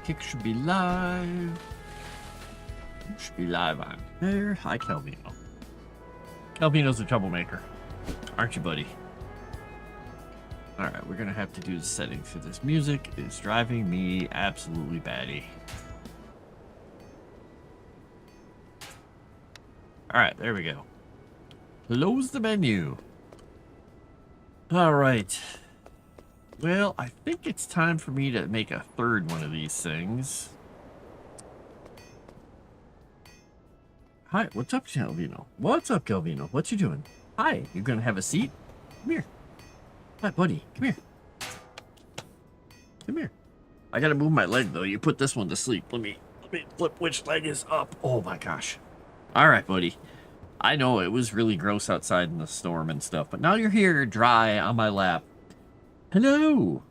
Kick should be live. Should be live on there. Hi, Calvino. Calvino's a troublemaker. Aren't you, buddy? Alright, we're gonna have to do the settings for this music. It's driving me absolutely batty. Alright, there we go. Close the menu. Alright. Well, I think it's time for me to make a third one of these things. Hi, what's up, Calvino? What's up, Calvino? What you doing? Hi, you gonna have a seat? Come here. Hi, buddy. Come here. Come here. I gotta move my leg, though. You put this one to sleep. Let me flip which leg is up. Oh, my gosh. All right, buddy. I know it was really gross outside in the storm and stuff, but now you're here, dry, on my lap. Hello.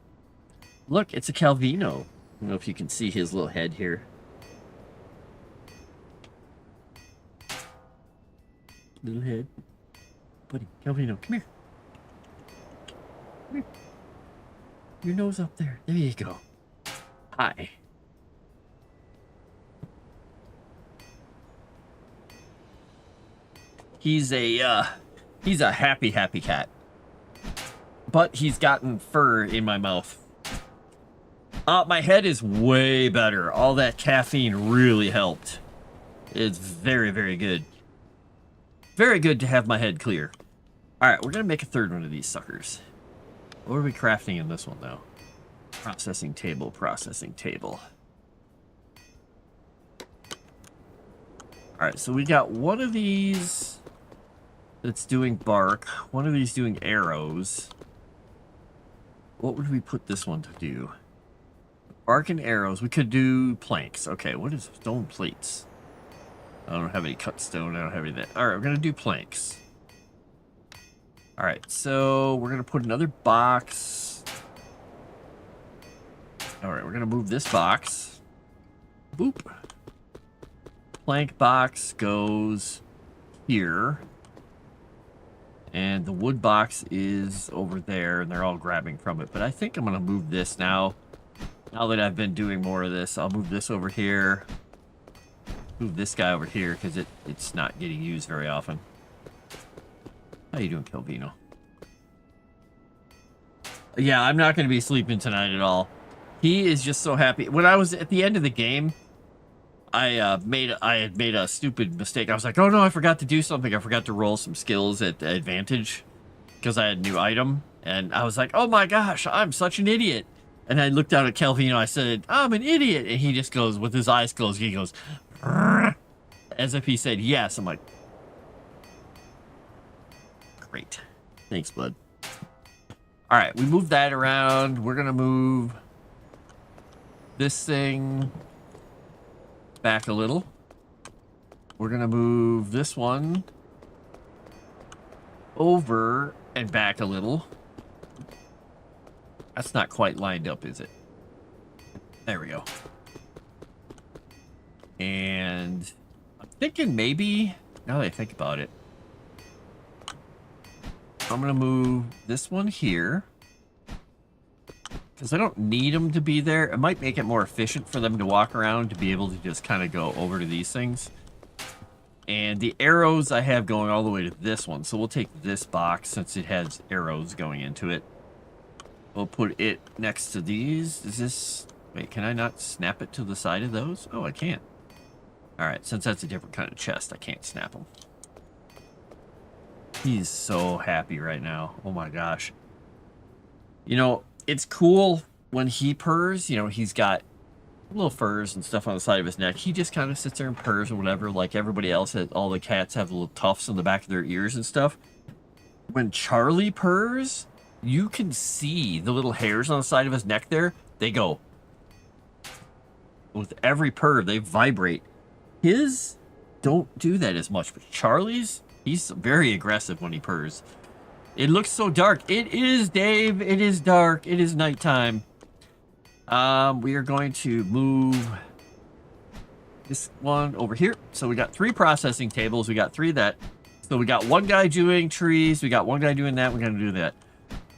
Look, it's a Calvino. I don't know if you can see his little head here. Little head. Buddy, Calvino, come here. Come here. Your nose up there. There you go. Hi. He's a happy cat. But he's gotten fur in my mouth. My head is way better. All that caffeine really helped. It's very, very good. Very good to have my head clear. Alright, we're going to make a third one of these suckers. What are we crafting in this one, though? Processing table, processing table. Alright, so we got one of these that's doing bark. One of these doing arrows. What would we put this one to do? Bark and arrows. We could do planks. Okay, what is stone plates? I don't have any cut stone. I don't have any of that. Alright, we're going to do planks. Alright, so we're going to put another box. Alright, we're going to move this box. Boop. Plank box goes here. And the wood box is over there, and they're all grabbing from it. But I think I'm going to move this now. Now that I've been doing more of this, I'll move this over here. Move this guy over here, because it's not getting used very often. How you doing, Calvino? Yeah, I'm not going to be sleeping tonight at all. He is just so happy. When I was at the end of the game, I had made a stupid mistake. I was like, oh no, I forgot to do something. I forgot to roll some skills at advantage because I had a new item. And I was like, oh my gosh, I'm such an idiot. And I looked out at Calvino. I said, I'm an idiot. And he just goes, with his eyes closed, he goes, as if he said yes. I'm like, great. Thanks, bud. All right, we moved that around. We're going to move this thing back a little. We're going to move this one over and back a little. That's not quite lined up, is it? There we go. And I'm thinking maybe, now that I think about it, I'm going to move this one here. Because I don't need them to be there. It might make it more efficient for them to walk around to be able to just kind of go over to these things. And the arrows I have going all the way to this one. So we'll take this box since it has arrows going into it. We'll put it next to these. Is this... Wait, can I not snap it to the side of those? Oh, I can't. Alright, since that's a different kind of chest, I can't snap them. He's so happy right now. Oh my gosh. You know, it's cool when he purrs. You know, he's got little furs and stuff on the side of his neck. He just kind of sits there and purrs or whatever, like everybody else. All the cats have little tufts on the back of their ears and stuff. When Charlie purrs, you can see the little hairs on the side of his neck there. They go. With every purr, they vibrate. His don't do that as much, but Charlie's, he's very aggressive when he purrs. It looks so dark. It is, Dave. It is dark. It is nighttime. We are going to move this one over here. So we got 3 processing tables. We got 3 of that. So we got one guy doing trees. We got one guy doing that. We're going to do that.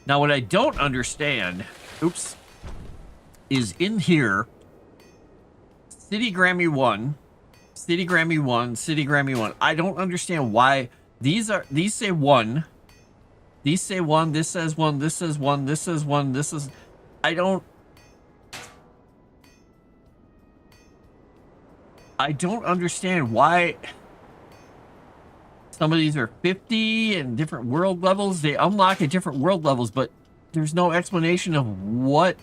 Now, what I don't understand, oops, is in here, City Grammy 1. City Grammy 1. City Grammy 1. I don't understand why these say 1. These say 1. This says 1. This says 1. This says 1. This is... I don't understand why some of these are 50 and different world levels. They unlock at different world levels, but there's no explanation of what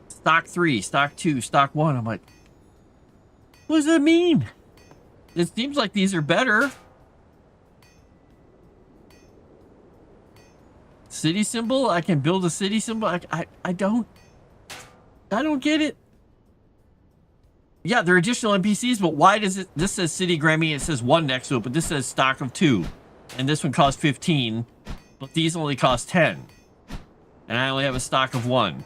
stock 3, stock 2, stock 1. I'm like, what does that mean? It seems like these are better. City symbol? I can build a city symbol? I don't get it. Yeah, they're additional NPCs, but why does it... This says City Grammy, it says 1 next to it, but this says stock of 2. And this one costs 15, but these only cost 10. And I only have a stock of 1.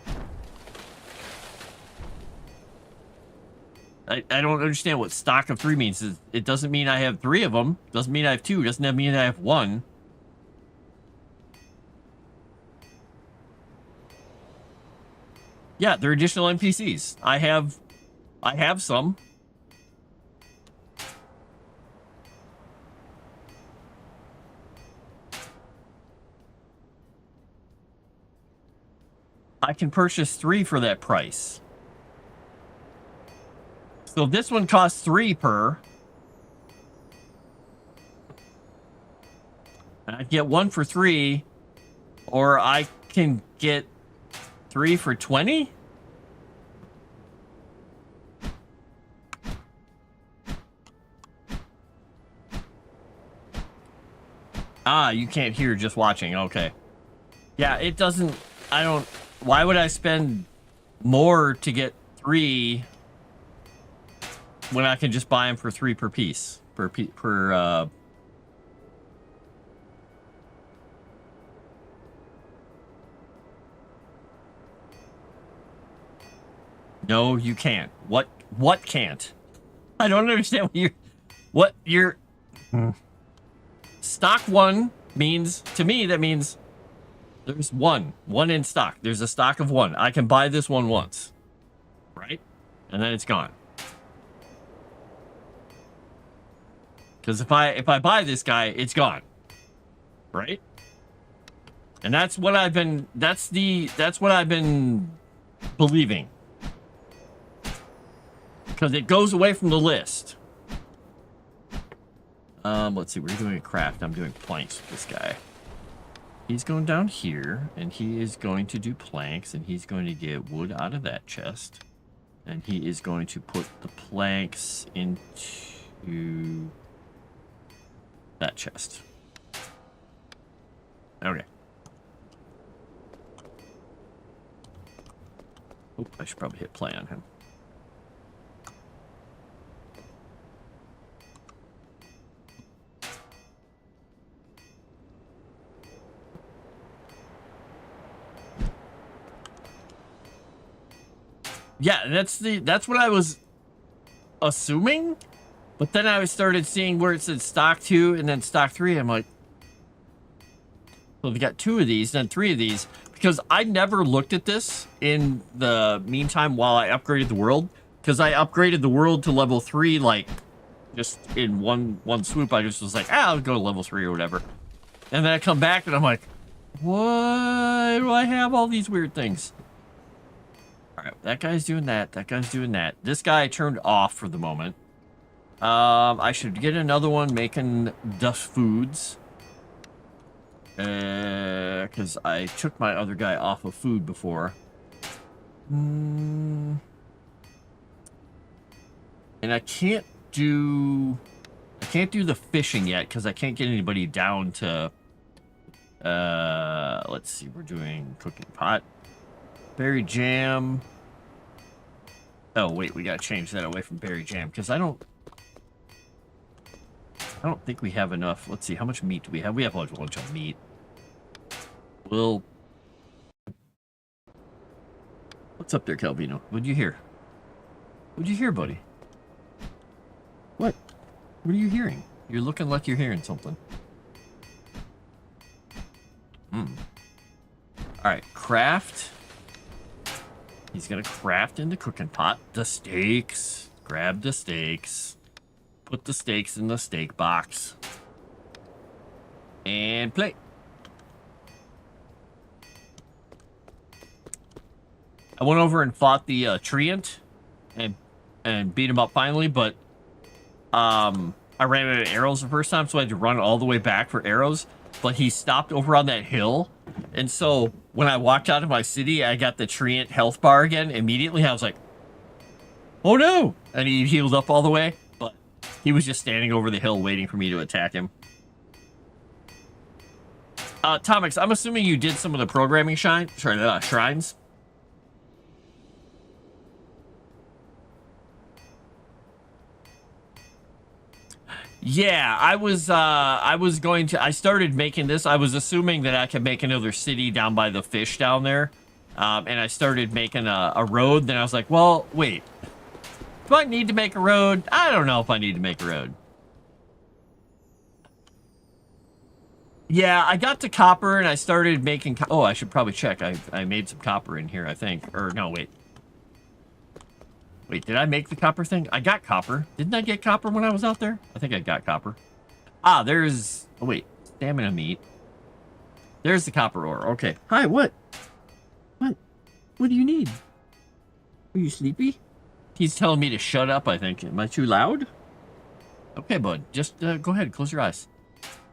I don't understand what stock of 3 means. It doesn't mean I have 3 of them. Doesn't mean I have 2. Doesn't mean I have 1. Yeah, they're additional NPCs. I have some. I can purchase 3 for that price. So this one costs 3 per. And I get 1 for 3, or I can get 3 for 20? Ah, you can't hear, just watching. Okay. Yeah, it doesn't... I don't... Why would I spend more to get 3 when I can just buy them for 3 per piece? No, you can't. What can't? I don't understand what you're... Stock 1 means, to me, that means there's one in stock. There's a stock of 1. I can buy this one once, right? And then it's gone. Because if I buy this guy, it's gone, right? And that's what I've been. That's what I've been believing. Because it goes away from the list. Let's see, we're doing a craft. I'm doing planks with this guy. He's going down here, and he is going to do planks, and he's going to get wood out of that chest. And he is going to put the planks into that chest. Okay. Oh, I should probably hit play on him. Yeah, that's what I was assuming, but then I started seeing where it said stock 2 and then stock 3. I'm like, well, we got 2 of these, then 3 of these, because I never looked at this in the meantime while I upgraded the world, because I upgraded the world to level 3 like just in one swoop. I just was like, I'll go to level 3 or whatever, and then I come back and I'm like, why do I have all these weird things? Alright, that guy's doing that. That guy's doing that. This guy I turned off for the moment. I should get another one making dust foods. Because I took my other guy off of food before. And I can't do the fishing yet because I can't get anybody down to... let's see, we're doing cooking pot. Berry jam. Oh wait, we gotta change that away from berry jam because I don't think we have enough. Let's see, how much meat do we have? We have a bunch of meat. Well, what's up there, Calvino? What'd you hear? What'd you hear, buddy? What? What are you hearing? You're looking like you're hearing something. All right, craft. He's gonna craft in the cooking pot the steaks. Grab the steaks. Put the steaks in the steak box. And play. I went over and fought the Treant and beat him up finally, but I ran out of arrows the first time, so I had to run all the way back for arrows. But he stopped over on that hill, and so when I walked out of my city, I got the Treant health bar again. Immediately, I was like, "Oh no!" And he healed up all the way, but he was just standing over the hill waiting for me to attack him. Tomix, I'm assuming you did some of the programming shrines. Yeah, I started making this. I was assuming that I could make another city down by the fish down there. And I started making a road. Then I was like, well, wait. Do I need to make a road? I don't know if I need to make a road. Yeah, I got to copper and I started making... Oh, I should probably check. I made some copper in here, I think. Or, no, wait. Wait, did I make the copper thing? I got copper. Didn't I get copper when I was out there? I think I got copper. Ah, there's... Oh, wait. Stamina meat. There's the copper ore. Okay. Hi, what? What? What do you need? Are you sleepy? He's telling me to shut up, I think. Am I too loud? Okay, bud. Just go ahead. Close your eyes.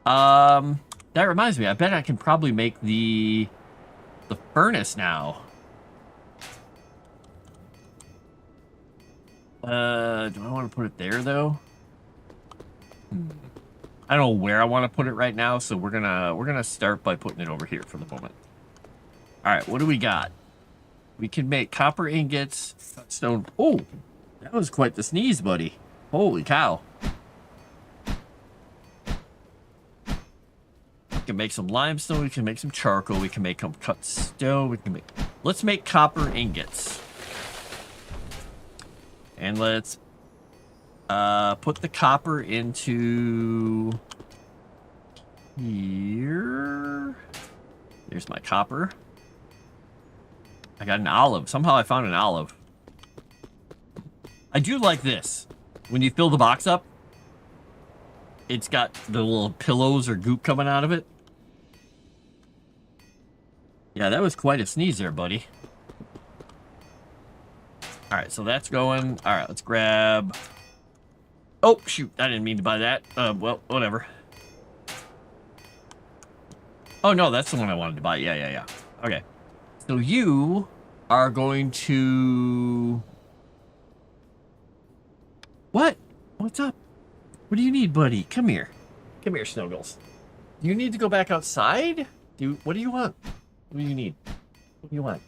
That reminds me. I bet I can probably make the furnace now. Do I want to put it there, though? I don't know where I want to put it right now, so we're gonna start by putting it over here for the moment. All right, what do we got? We can make copper ingots, stone. Oh, that was quite the sneeze, buddy. Holy cow. We can make some limestone, we can make some charcoal, we can make some cut stone, we can make... Let's make copper ingots. And let's put the copper into here. There's my copper. I got an olive. Somehow I found an olive. I do like this. When you fill the box up, it's got the little pillows or goop coming out of it. Yeah, that was quite a sneeze there, buddy. All right, so that's going. All right, let's grab... Oh, shoot. I didn't mean to buy that. Well, whatever. Oh, no, that's the one I wanted to buy. Yeah. Okay. So you are going to... What? What's up? What do you need, buddy? Come here. Come here, Snuggles. Do you need to go back outside? What do you want? What do you need? What do you want?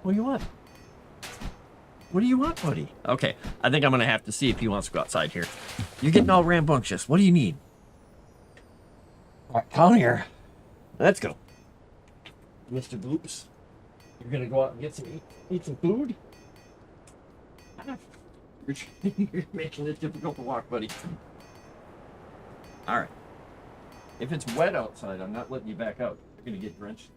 What do you want? What do you want, buddy? Okay, I think I'm going to have to see if he wants to go outside here. You're getting all rambunctious. What do you need? All right, come here. Let's go. Mr. Bloops, you're going to go out and get eat some food? You're making it difficult to walk, buddy. All right. If it's wet outside, I'm not letting you back out. You're going to get drenched.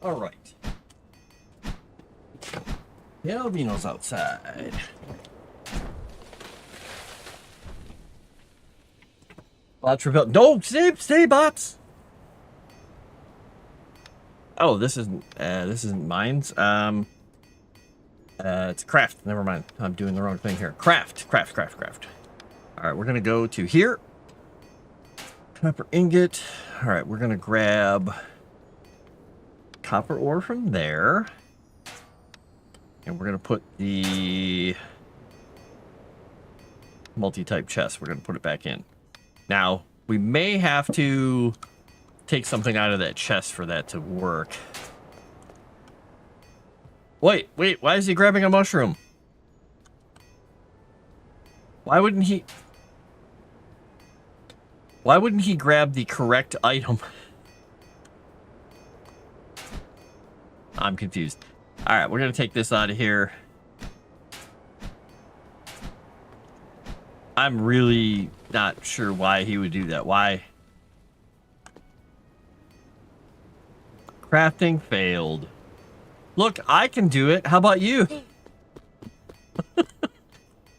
All right. The albino's outside. Bots rebel. No, stay, bots. Oh, this isn't mines. It's craft. Never mind. I'm doing the wrong thing here. Craft. All right, we're gonna go to here. Copper ingot. All right, we're gonna grab copper ore from there. And we're going to put the multi-type chest. We're going to put it back in. Now, we may have to take something out of that chest for that to work. Wait. Why is he grabbing a mushroom? Why wouldn't he grab the correct item? I'm confused. All right, we're going to take this out of here. I'm really not sure why he would do that. Why? Crafting failed. Look, I can do it. How about you?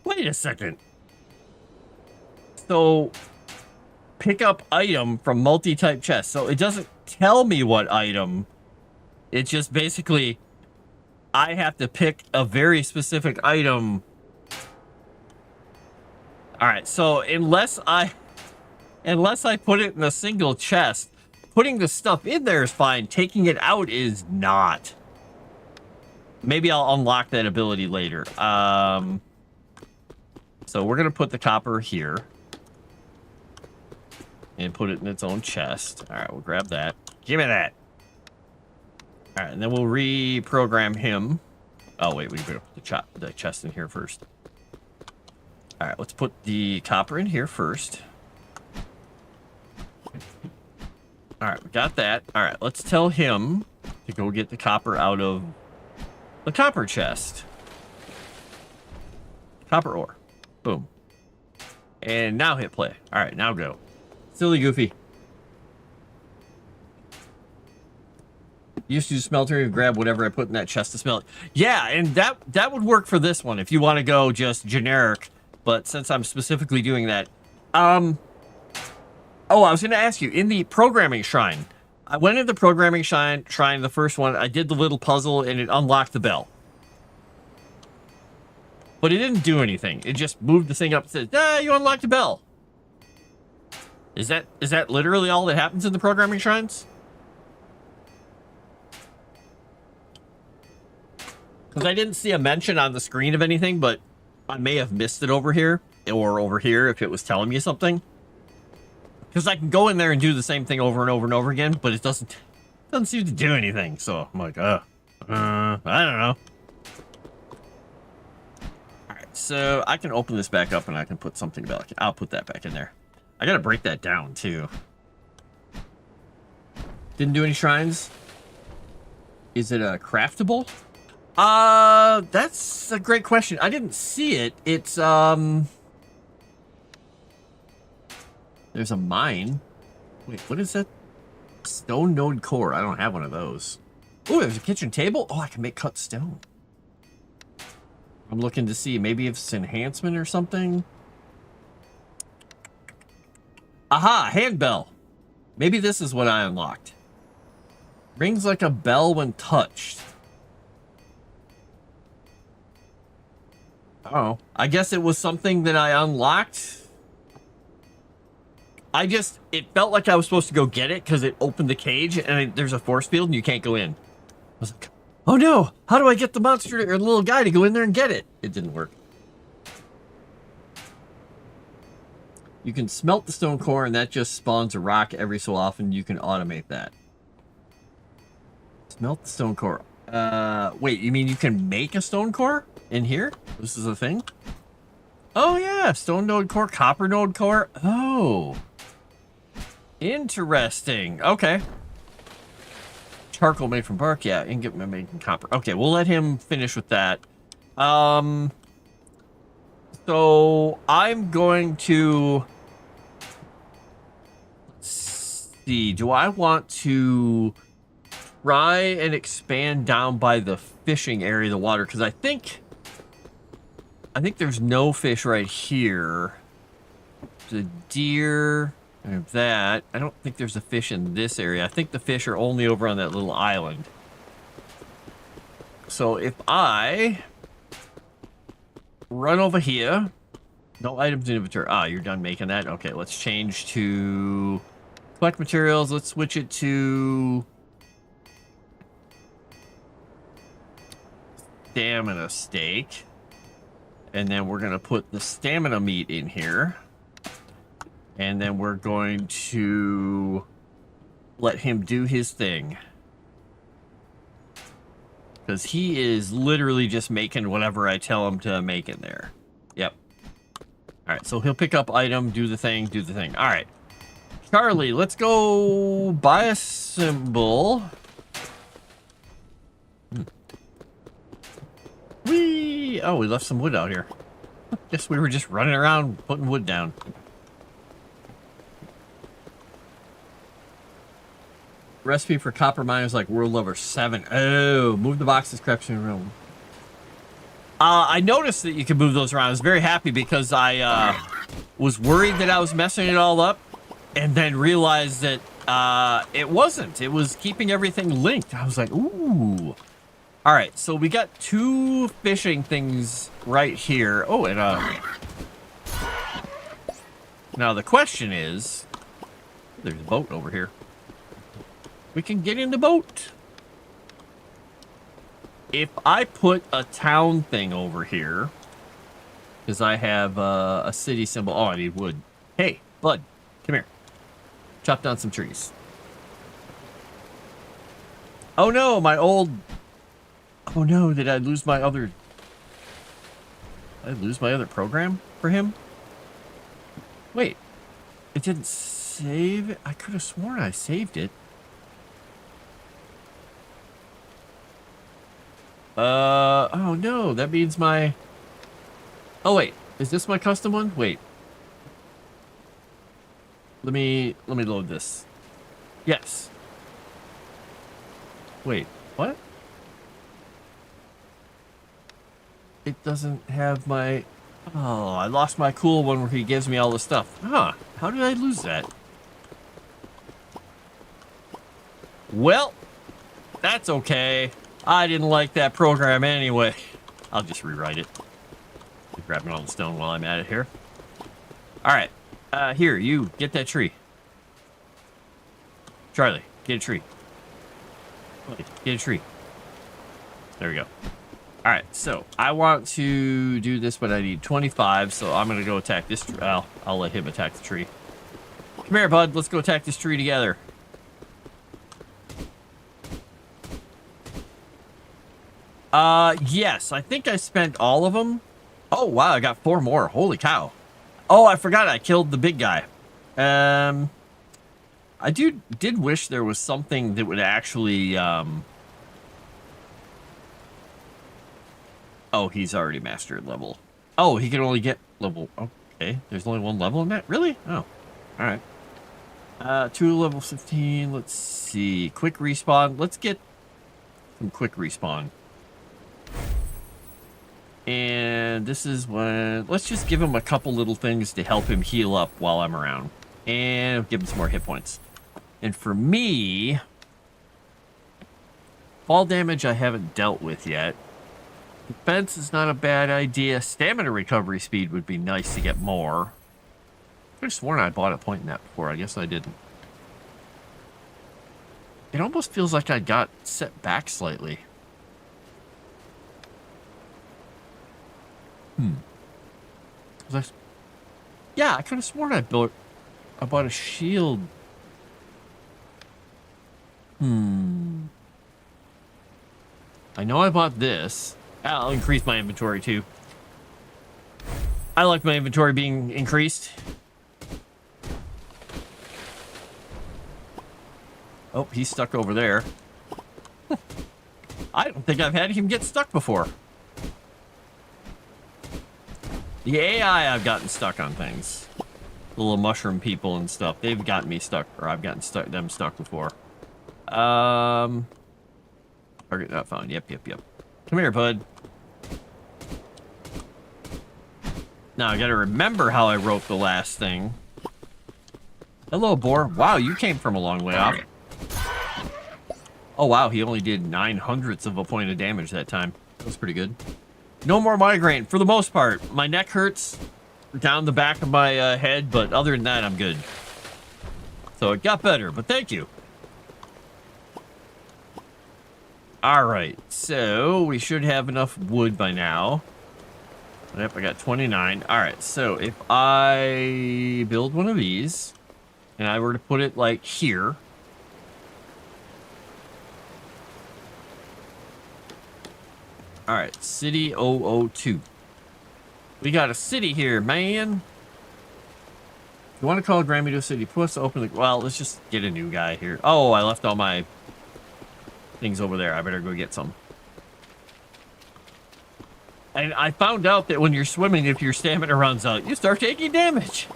Wait a second. So, pick up item from multi-type chest. So it doesn't tell me what item. It's just basically... I have to pick a very specific item. All right, so unless I put it in a single chest, putting the stuff in there is fine. Taking it out is not. Maybe I'll unlock that ability later. So we're gonna put the copper here and put it in its own chest. All right, we'll grab that. Give me that. All right, and then we'll reprogram him. Oh, wait, we better put the chest in here first. All right, let's put the copper in here first. All right, we got that. All right, let's tell him to go get the copper out of the copper chest. Copper ore. Boom. And now hit play. All right, now go. Silly Goofy. Used to smelter and grab whatever I put in that chest to smelt. Yeah, and that would work for this one if you want to go just generic. But since I'm specifically doing that, oh, I was going to ask you in the programming shrine. I went into the programming shrine, the first one. I did the little puzzle and it unlocked the bell, but it didn't do anything. It just moved the thing up and said, "Ah, you unlocked the bell." Is that literally all that happens in the programming shrines? Because I didn't see a mention on the screen of anything, but I may have missed it over here or over here if it was telling me something. Because I can go in there and do the same thing over and over and over again, but it doesn't seem to do anything. So I'm like, I don't know. All right, so I can open this back up and I can put something back. I'll put that back in there. I gotta break that down too. Didn't do any shrines. Is it craftable? That's a great question. I didn't see it. It's, there's a mine. Wait, what is that? Stone node core. I don't have one of those. Oh, there's a kitchen table. Oh, I can make cut stone. I'm looking to see maybe if it's enhancement or something. Aha, handbell. Maybe this is what I unlocked. Rings like a bell when touched. Oh, I guess it was something that I unlocked. It felt like I was supposed to go get it because it opened the cage and there's a force field and you can't go in. I was like, oh no, how do I get the monster or the little guy to go in there and get it? It didn't work. You can smelt the stone core and that just spawns a rock every so often. You can automate that. Smelt the stone core. Wait, you mean you can make a stone core in here? This is a thing? Oh yeah, stone node core, copper node core. Oh. Interesting. Okay. Charcoal made from bark. Yeah, ingot made from copper. Okay, we'll let him finish with that. So I'm going to see. Do I want to try and expand down by the fishing area of the water, because I think there's no fish right here. The deer and that. I don't think there's a fish in this area. I think the fish are only over on that little island. So if I run over here, no items in inventory. Ah, you're done making that? Okay, let's change to collect materials. Let's switch it to stamina steak. And then we're going to put the stamina meat in here. And then we're going to let him do his thing. Because he is literally just making whatever I tell him to make in there. Yep. All right, so he'll pick up item, do the thing, do the thing. All right. Charlie, let's go buy a symbol. Whee! Oh, we left some wood out here. Guess we were just running around putting wood down. Recipe for copper miners like World Lover 7. Oh, move the boxes, crafting room. I noticed that you can move those around. I was very happy because I was worried that I was messing it all up and then realized that it wasn't. It was keeping everything linked. I was like, ooh. All right, so we got 2 fishing things right here. Oh, and now the question is, there's a boat over here. We can get in the boat. If I put a town thing over here, because I have a city symbol. Oh, I need wood. Hey, bud, come here. Chop down some trees. Oh no, my old... Oh no, did I lose my other... Did I lose my other program for him? Wait, it didn't save it? I could have sworn I saved it. Oh no, that means my... Oh wait, is this my custom one? Wait. Let me load this. Yes. Wait, what? It doesn't have my... Oh, I lost my cool one where he gives me all the stuff. Huh, how did I lose that? Well, that's okay. I didn't like that program anyway. I'll just rewrite it. Keep grabbing all the stone while I'm at it here. All right. Here, you get that tree. Charlie, get a tree. Get a tree. There we go. All right, so I want to do this, but I need 25, so I'm going to go attack this tree. I'll let him attack the tree. Come here, bud. Let's go attack this tree together. Yes, I think I spent all of them. Oh, wow, I got 4 more. Holy cow. Oh, I forgot I killed the big guy. I did wish there was something that would actually, Oh, he's already mastered level. Oh, he can only get level... Okay, there's only 1 level in that? Really? Oh, alright. 2 level 15, let's see. Quick respawn. Let's get some quick respawn. And this is when... Let's just give him a couple little things to help him heal up while I'm around. And give him some more hit points. And for me... Fall damage I haven't dealt with yet. Defense is not a bad idea. Stamina recovery speed would be nice to get more. I could have sworn I bought a point in that before. I guess I didn't. It almost feels like I got set back slightly. Yeah, I could have sworn I bought a shield. I know I bought this. I'll increase my inventory too. I like my inventory being increased. Oh, he's stuck over there. I don't think I've had him get stuck before. The AI I've gotten stuck on things. The little mushroom people and stuff. They've gotten me stuck, or I've gotten them stuck before. Target not found. Yep. Come here, bud. Now, I gotta remember how I wrote the last thing. Hello, boar. Wow, you came from a long way off. Oh, wow, he only did 9/100ths of a point of damage that time. That was pretty good. No more migraine, for the most part. My neck hurts down the back of my head, but other than that, I'm good. So it got better, but thank you. All right, so we should have enough wood by now. Yep, I got 29. All right, so if I build one of these, and I were to put it like here. All right, city 002. We got a city here, man. You want to call Grammy City? Plus open the... Well, let's just get a new guy here. Oh, I left all my things over there. I better go get some. And I found out that when you're swimming, if your stamina runs out, you start taking damage.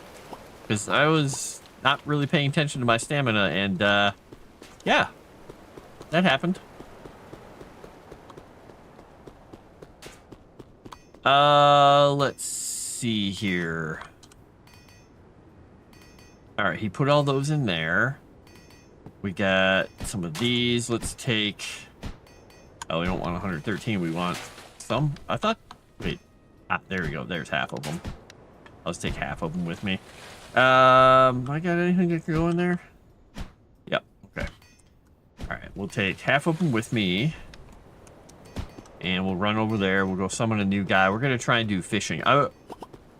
Because I was not really paying attention to my stamina, and yeah, that happened. Let's see here. All right, he put all those in there. We got some of these. Let's take... Oh, we don't want 113. We want some. I thought... Wait. Ah, there we go. There's half of them. Let's take half of them with me. I got anything that can go in there? Yep. Okay. All right. We'll take half of them with me. And we'll run over there. We'll go summon a new guy. We're going to try and do fishing. I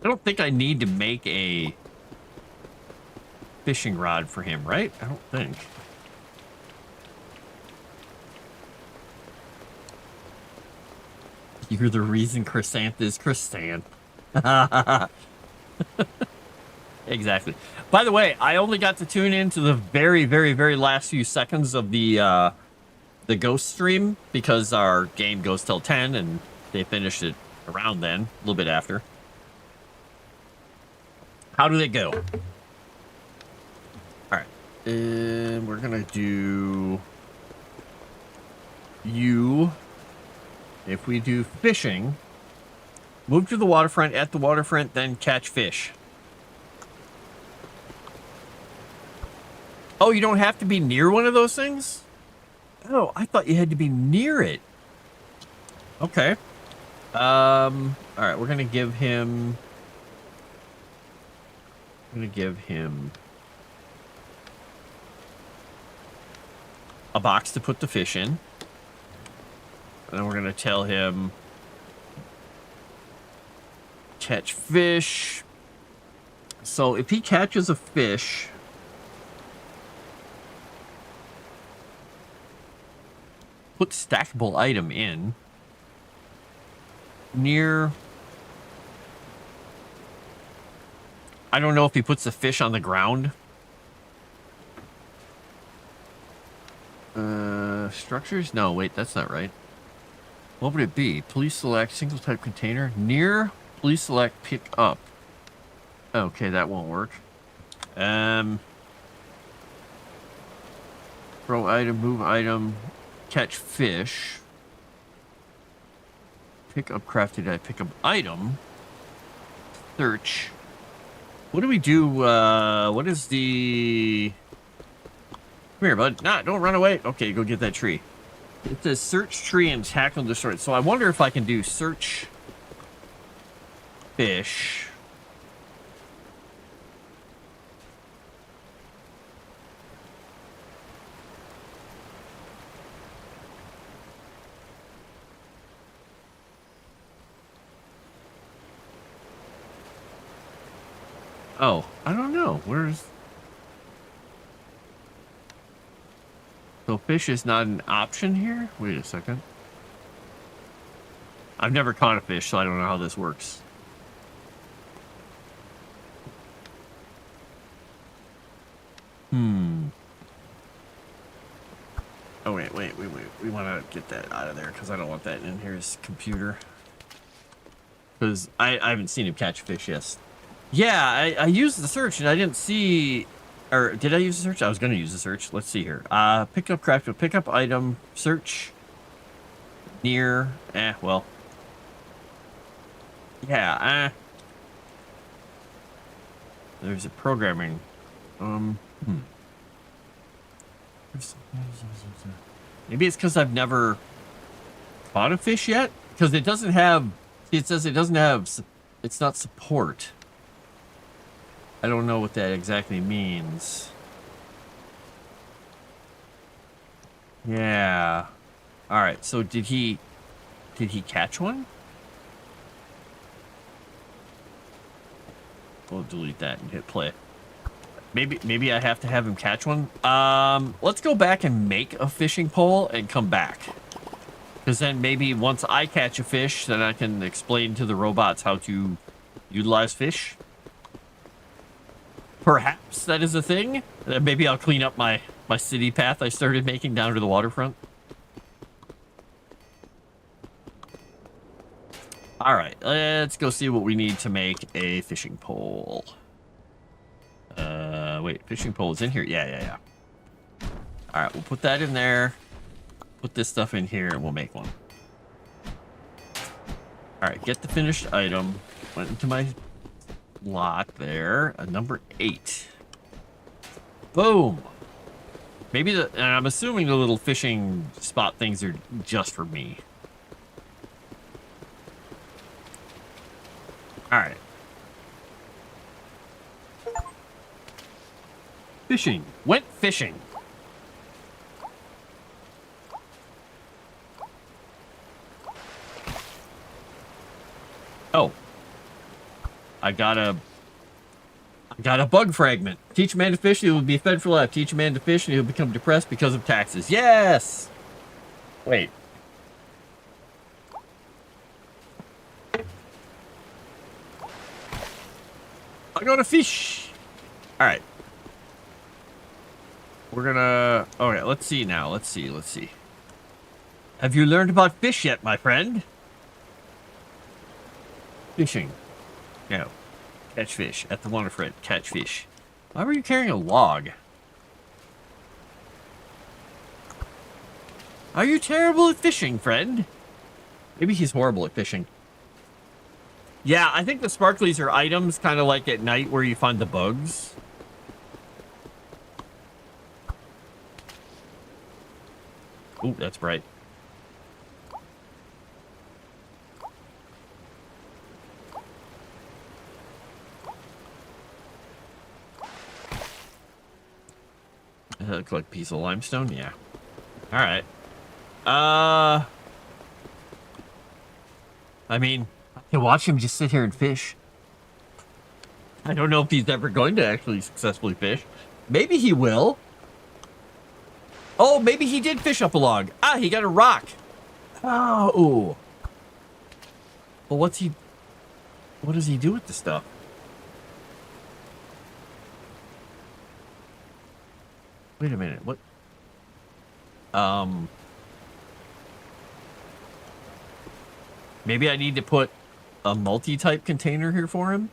don't think I need to make a fishing rod for him, right? I don't think. You're the reason Chrysanth is Chrysanth. Exactly. By the way, I only got to tune into the very, very, very last few seconds of the ghost stream because our game goes till 10 and they finished it around then, a little bit after. How do they go? All right. And we're going to do you. If we do fishing, move to the waterfront, at the waterfront, then catch fish. Oh, you don't have to be near one of those things? Oh, I thought you had to be near it. Okay. All right, we're going to give him... a box to put the fish in. And then we're going to tell him... catch fish. So if he catches a fish... put stackable item in near... I don't know if he puts the fish on the ground. Structures? No, wait, that's not right. What would it be? Please select single type container. Near, please select pick up. Okay, that won't work. Throw item, move item, catch fish. Pick up crafted item, pick up item. Search. What do we do? What is the... Come here, bud. Nah, don't run away. Okay, go get that tree. It says search tree and tackle and destroy it. So I wonder if I can do search fish. Oh, I don't know. Where's... So fish is not an option here? Wait a second. I've never caught a fish, so I don't know how this works. Oh, wait. We want to get that out of there because I don't want that in his computer. Because I haven't seen him catch fish yet. Yeah, I used the search and I didn't see... Or did I use the search? I was going to use the search. Let's see here. Pick up craft, pick up item, search. near. Well. Yeah. There's a programming. Maybe it's because I've never caught a fish yet. Because it doesn't have. It says it doesn't have. It's not support. I don't know what that exactly means. Yeah. All right. So did he catch one? We'll delete that and hit play. Maybe I have to have him catch one. Let's go back and make a fishing pole and come back. Because then maybe once I catch a fish, then I can explain to the robots how to utilize fish. Perhaps that is a thing. Maybe I'll clean up my city path I started making down to the waterfront. All right, let's go see what we need to make a fishing pole. Wait, fishing pole is in here? Yeah. All right, we'll put that in there. Put this stuff in here and we'll make one. All right, get the finished item. Went into my lot there. Number 8. Boom. Maybe and I'm assuming the little fishing spot things are just for me. All right. Fishing. Went fishing. Oh. I got a bug fragment. Teach a man to fish, he will be fed for life. Teach a man to fish, and he'll become depressed because of taxes. Yes! Wait. I got a fish. All right. We're gonna... Okay, let's see now. Let's see. Have you learned about fish yet, my friend? Fishing. No. Catch fish. At the waterfront. Catch fish. Why were you carrying a log? Are you terrible at fishing, friend? Maybe he's horrible at fishing. Yeah, I think the sparklies are items kind of like at night where you find the bugs. Ooh, that's bright. That looks like a piece of limestone, yeah. All right. I mean, I can watch him just sit here and fish. I don't know if he's ever going to actually successfully fish. Maybe he will. Oh, maybe he did fish up a log. Ah, he got a rock. Oh. Well, what does he do with the stuff? Wait a minute. What? Maybe I need to put a multi-type container here for him.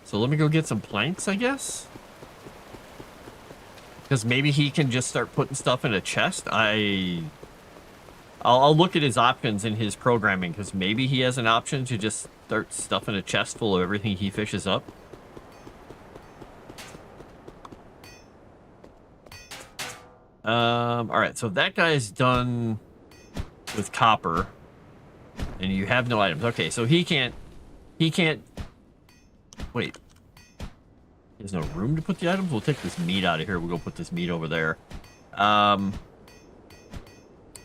So let me go get some planks, I guess. Because maybe he can just start putting stuff in a chest. I'll look at his options in his programming, because maybe he has an option to just start stuffing a chest full of everything he fishes up. All right, so that guy's done with copper, and you have no items. Okay, so he can't. Wait. There's no room to put the items? We'll take this meat out of here. We'll go put this meat over there.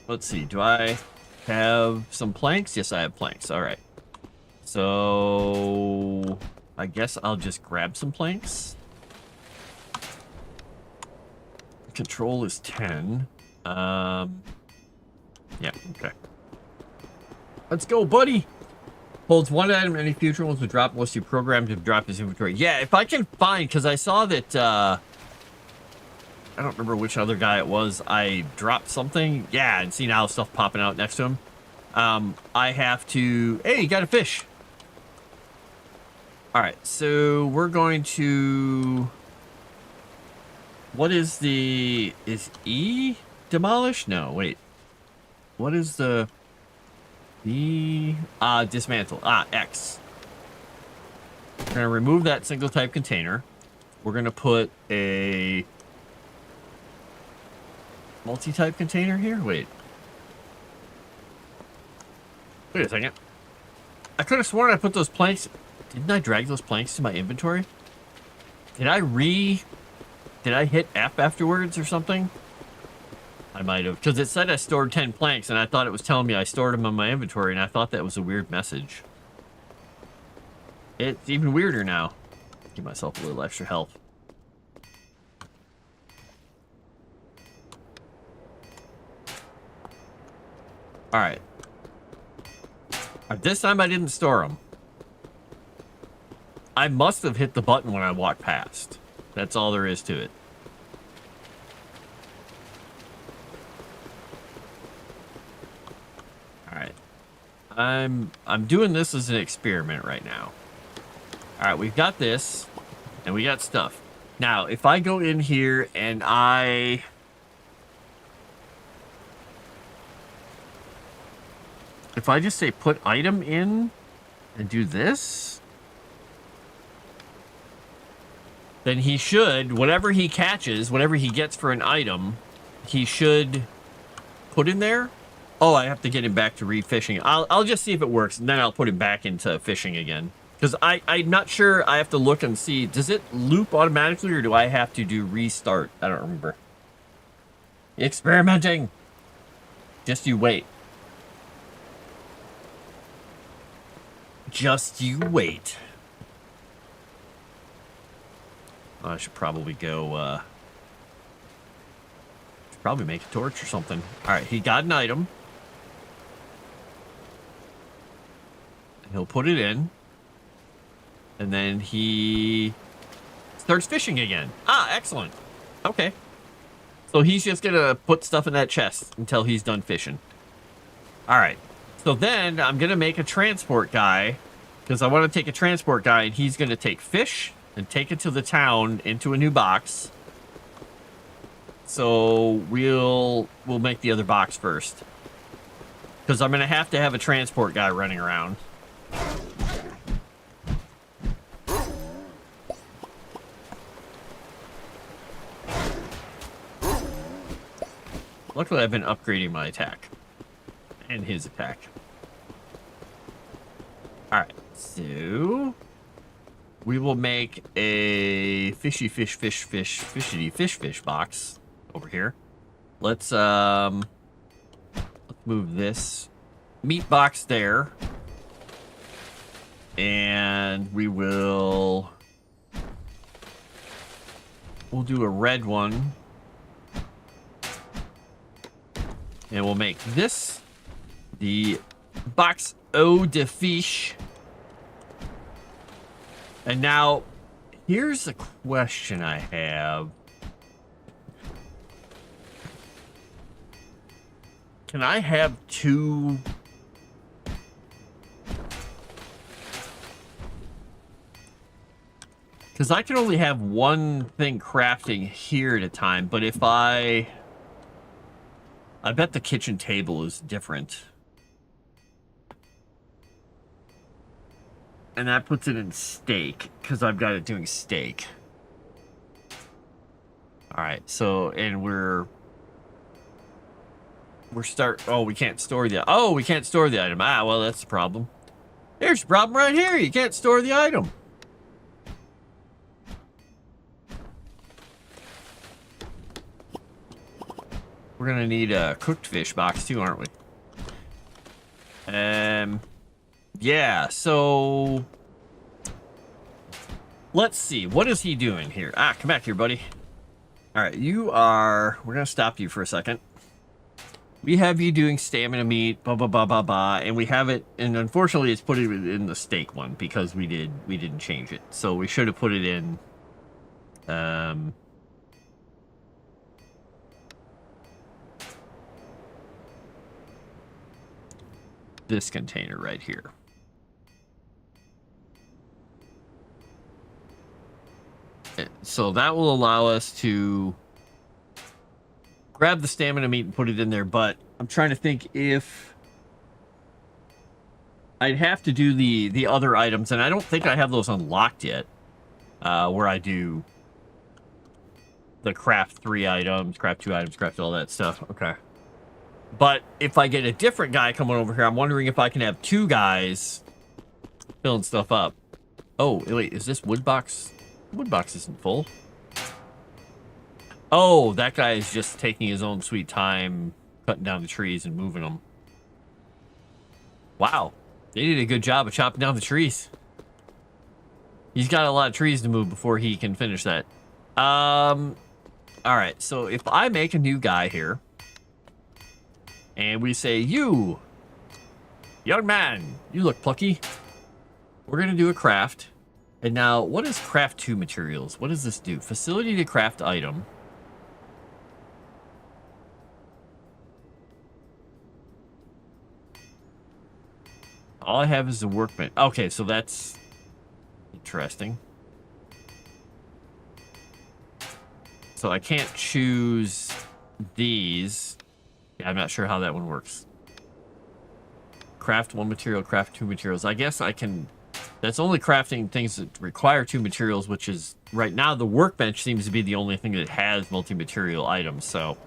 Let's see. Do I have some planks? Yes, I have planks. All right. So I guess I'll just grab some planks. Control is 10. Yeah, okay. Let's go, buddy. Holds one item, any future ones will drop unless you program to drop his inventory. Yeah, if I can find, because I saw that, I don't remember which other guy it was. I dropped something. Yeah, and see now stuff popping out next to him. I have to, hey, you got a fish. All right, so we're going to, what is the, is E demolish? No, wait. What is the, Dismantle. X. We're going to remove that single type container. We're going to put a multi-type container here. Wait a second. I could have sworn I put those planks. Didn't I drag those planks to my inventory? Did I hit F afterwards or something? I might have, because it said I stored 10 planks, and I thought it was telling me I stored them in my inventory, and I thought that was a weird message. It's even weirder now. Give myself a little extra health. All right. This time I didn't store them. I must have hit the button when I walked past. That's all there is to it. All right. I'm doing this as an experiment right now. All right, we've got this, and we got stuff. Now, if I go in here and if I just say put item in and do this, then he should, whatever he catches, whatever he gets for an item, he should put in there. Oh, I have to get him back to refishing. I'll just see if it works, and then I'll put him back into fishing again. Because I'm not sure. I have to look and see. Does it loop automatically, or do I have to do restart? I don't remember. Experimenting. Just you wait. Just you wait. I should probably go, should probably make a torch or something. All right, he got an item. He'll put it in. And then he starts fishing again. Excellent. Okay. So he's just gonna put stuff in that chest until he's done fishing. All right. So then I'm gonna make a transport guy, because I want to take a transport guy, and he's gonna take fish and take it to the town into a new box. So we'll make the other box first, because I'm gonna have to have a transport guy running around. Luckily, I've been upgrading my attack and his attack. All right, so we will make a fishy fish box over here. Let's move this meat box there, and we'll do a red one. And we'll make this the box eau de fiche. And now, here's a question I have. Can I have two? Because I can only have one thing crafting here at a time, but if I bet the kitchen table is different. And that puts it in steak, because I've got it doing steak. Alright, so, and we can't store the item. Well, that's the problem. There's the problem right here. You can't store the item. We're gonna need a cooked fish box too, aren't we? Yeah, so let's see. What is he doing here? Come back here, buddy. All right, we're gonna stop you for a second. We have you doing stamina meat, blah, blah, blah, blah, blah, and we have it, and unfortunately it's put it in the steak one because we didn't change it. So we should have put it in, this container right here. So that will allow us to grab the stamina meat and put it in there, but I'm trying to think if I'd have to do the other items, and I don't think I have those unlocked yet. Where I do the craft 3 items, craft 2 items, craft all that stuff. Okay. But if I get a different guy coming over here, I'm wondering if I can have 2 guys filling stuff up. Oh, wait, is this wood box? Wood box isn't full. Oh, that guy is just taking his own sweet time, cutting down the trees and moving them. Wow. They did a good job of chopping down the trees. He's got a lot of trees to move before he can finish that. All right, so if I make a new guy here, and we say, you, young man, you look plucky. We're going to do a craft. And now, what is craft 2 materials? What does this do? Facility to craft item. All I have is a workbench. Okay, so that's interesting. So I can't choose these. Yeah, I'm not sure how that one works. Craft 1 material, craft 2 materials. I guess I can... That's only crafting things that require 2 materials, which is... Right now, the workbench seems to be the only thing that has multi-material items, so...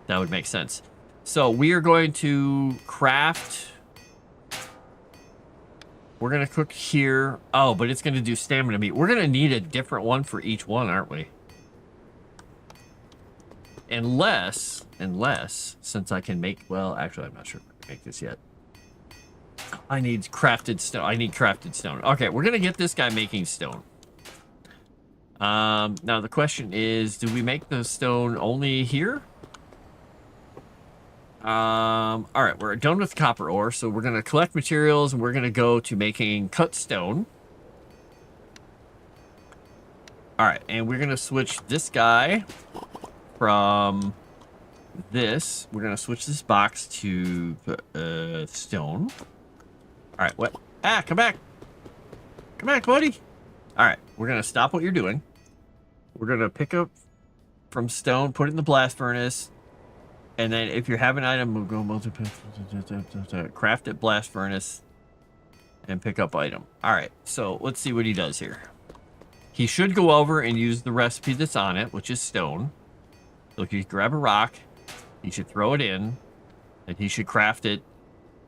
That would make sense. So, we are going to craft... We're going to cook here. Oh, but it's going to do stamina meat. We're going to need a different one for each one, aren't we? Unless, since I can make... Well, actually, I'm not sure if I can make this yet. I need crafted stone. Okay, we're going to get this guy making stone. Now, the question is, do we make the stone only here? All right, we're done with copper ore, so we're going to collect materials, and we're going to go to making cut stone. All right, and we're going to switch this guy from this. We're going to switch this box to stone. All right, what? Ah, come back. Come back, buddy. All right, we're going to stop what you're doing. We're going to pick up from stone, put it in the blast furnace. And then if you have an item, we'll go multiple, craft it, blast furnace, and pick up item. All right, so let's see what he does here. He should go over and use the recipe that's on it, which is stone. So if you grab a rock, he should throw it in, and he should craft it.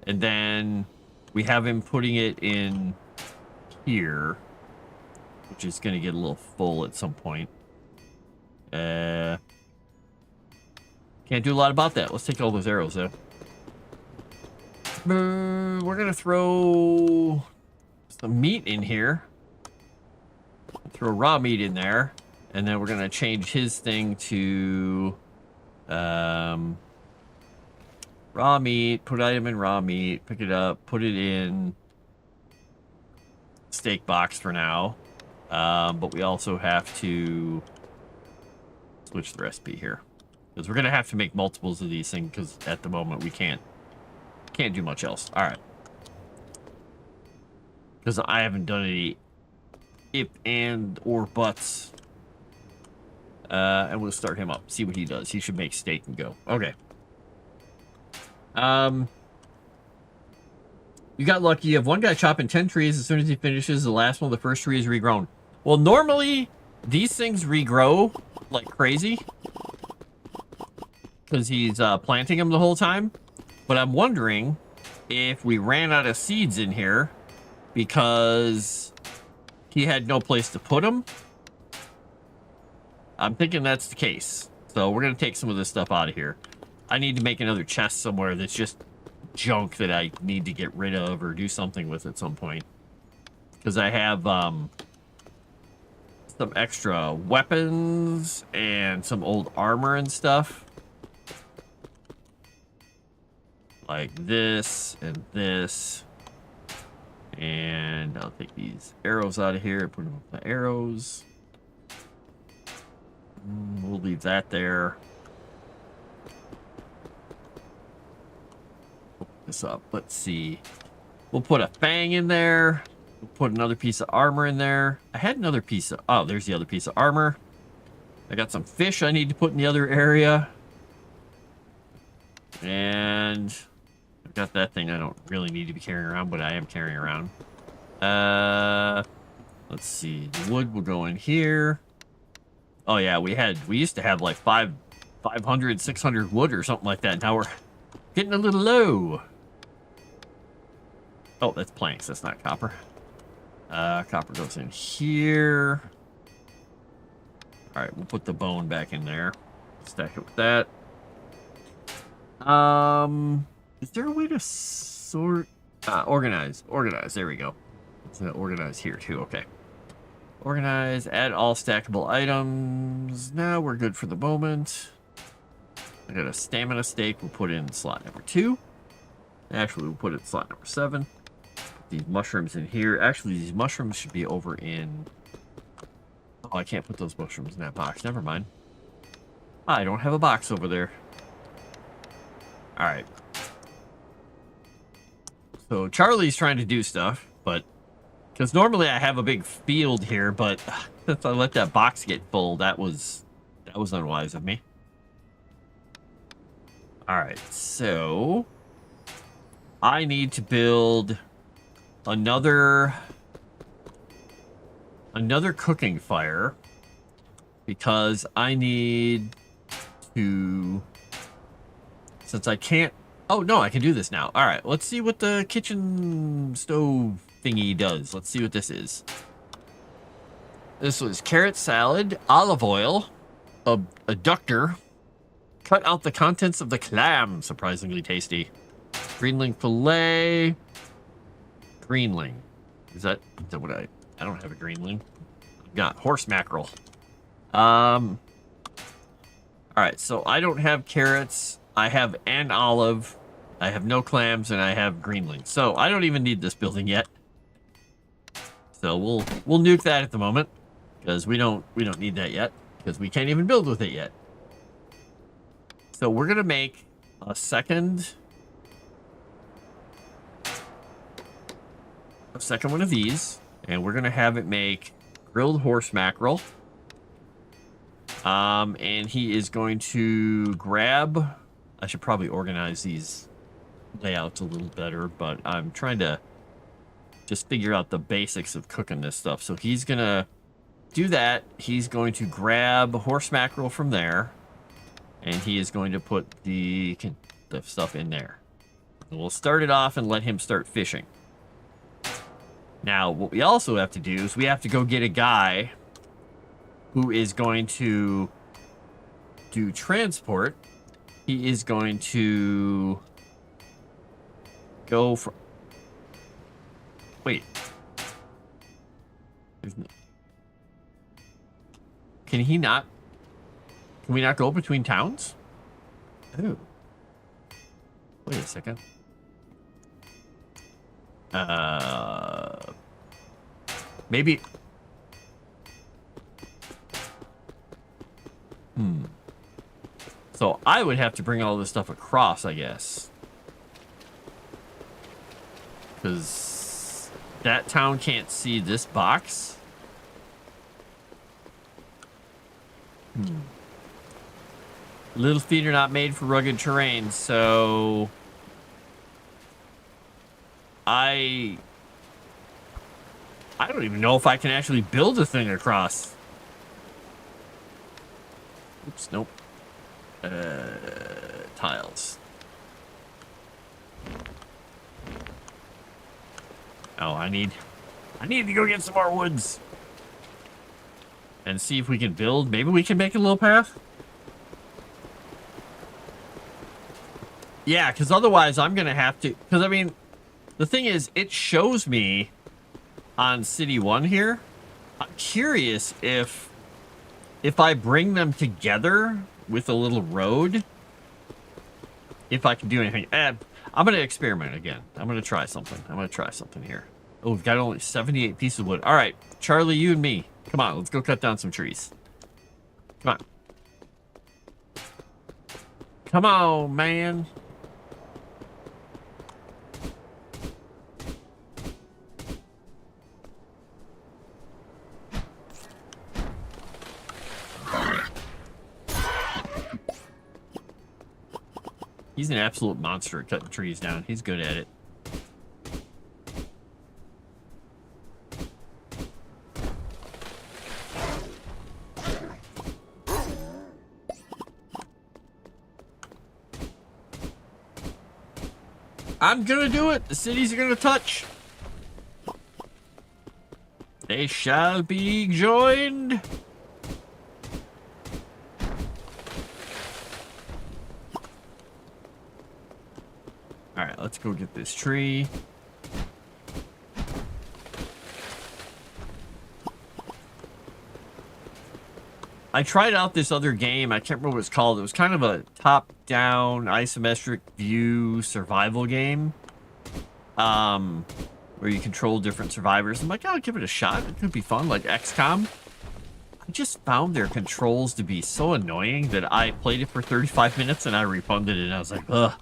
And then we have him putting it in here, which is going to get a little full at some point. Can't do a lot about that. Let's take all those arrows, though. We're going to throw some meat in here. Throw raw meat in there. And then we're going to change his thing to raw meat. Put item in raw meat. Pick it up. Put it in steak box for now. But we also have to switch the recipe here. Because we're going to have to make multiples of these things, because at the moment we can't do much else. All right. Because I haven't done any if, and, or buts. And we'll start him up. See what he does. He should make steak and go. Okay. You got lucky. You have one guy chopping 10 trees. As soon as he finishes, the last one, the first tree is regrown. Well, normally, these things regrow like crazy. Because he's planting them the whole time. But I'm wondering if we ran out of seeds in here because he had no place to put them. I'm thinking that's the case. So we're going to take some of this stuff out of here. I need to make another chest somewhere that's just junk that I need to get rid of or do something with at some point. Because I have some extra weapons and some old armor and stuff. Like this and this. And I'll take these arrows out of here and put them with the arrows. We'll leave that there. Put this up. Let's see. We'll put a fang in there. We'll put another piece of armor in there. I had another piece of... Oh, there's the other piece of armor. I got some fish I need to put in the other area. And... Got that thing I don't really need to be carrying around, but I am carrying around. Let's see. The wood will go in here. Oh yeah, we used to have like 500, 600 wood or something like that. Now we're getting a little low. Oh, that's planks. That's not copper. Copper goes in here. All right, we'll put the bone back in there. Stack it with that. Is there a way to sort? Organize. There we go. Let's organize here too. Okay. Organize. Add all stackable items. Now we're good for the moment. I got a stamina stake. We'll put in slot number 2. Actually, we'll put it in slot number 7. Put these mushrooms in here. Actually, these mushrooms should be over in. Oh, I can't put those mushrooms in that box. Never mind. I don't have a box over there. All right. So Charlie's trying to do stuff, but because normally I have a big field here, but since I let that box get full, that was unwise of me. All right, so I need to build another cooking fire because I need to, since I can't. Oh, no, I can do this now. All right, let's see what the kitchen stove thingy does. Let's see what this is. This was carrot salad, olive oil, a ductor, cut out the contents of the clam, surprisingly tasty. Greenling fillet. Greenling. Is that what I don't have a greenling. I've got horse mackerel. All right, so I don't have carrots. I have an olive, I have no clams, and I have greenling. So I don't even need this building yet. So we'll nuke that at the moment because we don't need that yet because we can't even build with it yet. So we're gonna make a second one of these, and we're gonna have it make grilled horse mackerel. And he is going to grab. I should probably organize these layouts a little better, but I'm trying to just figure out the basics of cooking this stuff. So he's gonna do that. He's going to grab horse mackerel from there, and he is going to put the stuff in there. And we'll start it off and let him start fishing. Now, what we also have to do is we have to go get a guy who is going to do transport. He is going to go for. Wait. Can he not? Can we not go between towns? Oh. Wait a second. Maybe. So I would have to bring all this stuff across, I guess. Because that town can't see this box. Little feet are not made for rugged terrain, so I don't even know if I can actually build a thing across. Oops, nope. Tiles. Oh, I need to go get some more woods and see if we can build. Maybe we can make a little path. Yeah, because otherwise I'm gonna have to. Because I mean, the thing is, it shows me on City 1 here. I'm curious if I bring them together with a little road, if I can do anything. I'm going to experiment again. I'm going to try something here. Oh, we've got only 78 pieces of wood. All right, Charlie, you and me. Come on, let's go cut down some trees. Come on. Come on, man. He's an absolute monster at cutting trees down. He's good at it. I'm gonna do it. The cities are gonna touch. They shall be joined. All right, let's go get this tree. I tried out this other game. I can't remember what it's called. It was kind of a top-down isometric view survival game. Where you control different survivors. I'm like, I'll give it a shot. It could be fun, like XCOM. I just found their controls to be so annoying that I played it for 35 minutes and I refunded it. And I was like, ugh.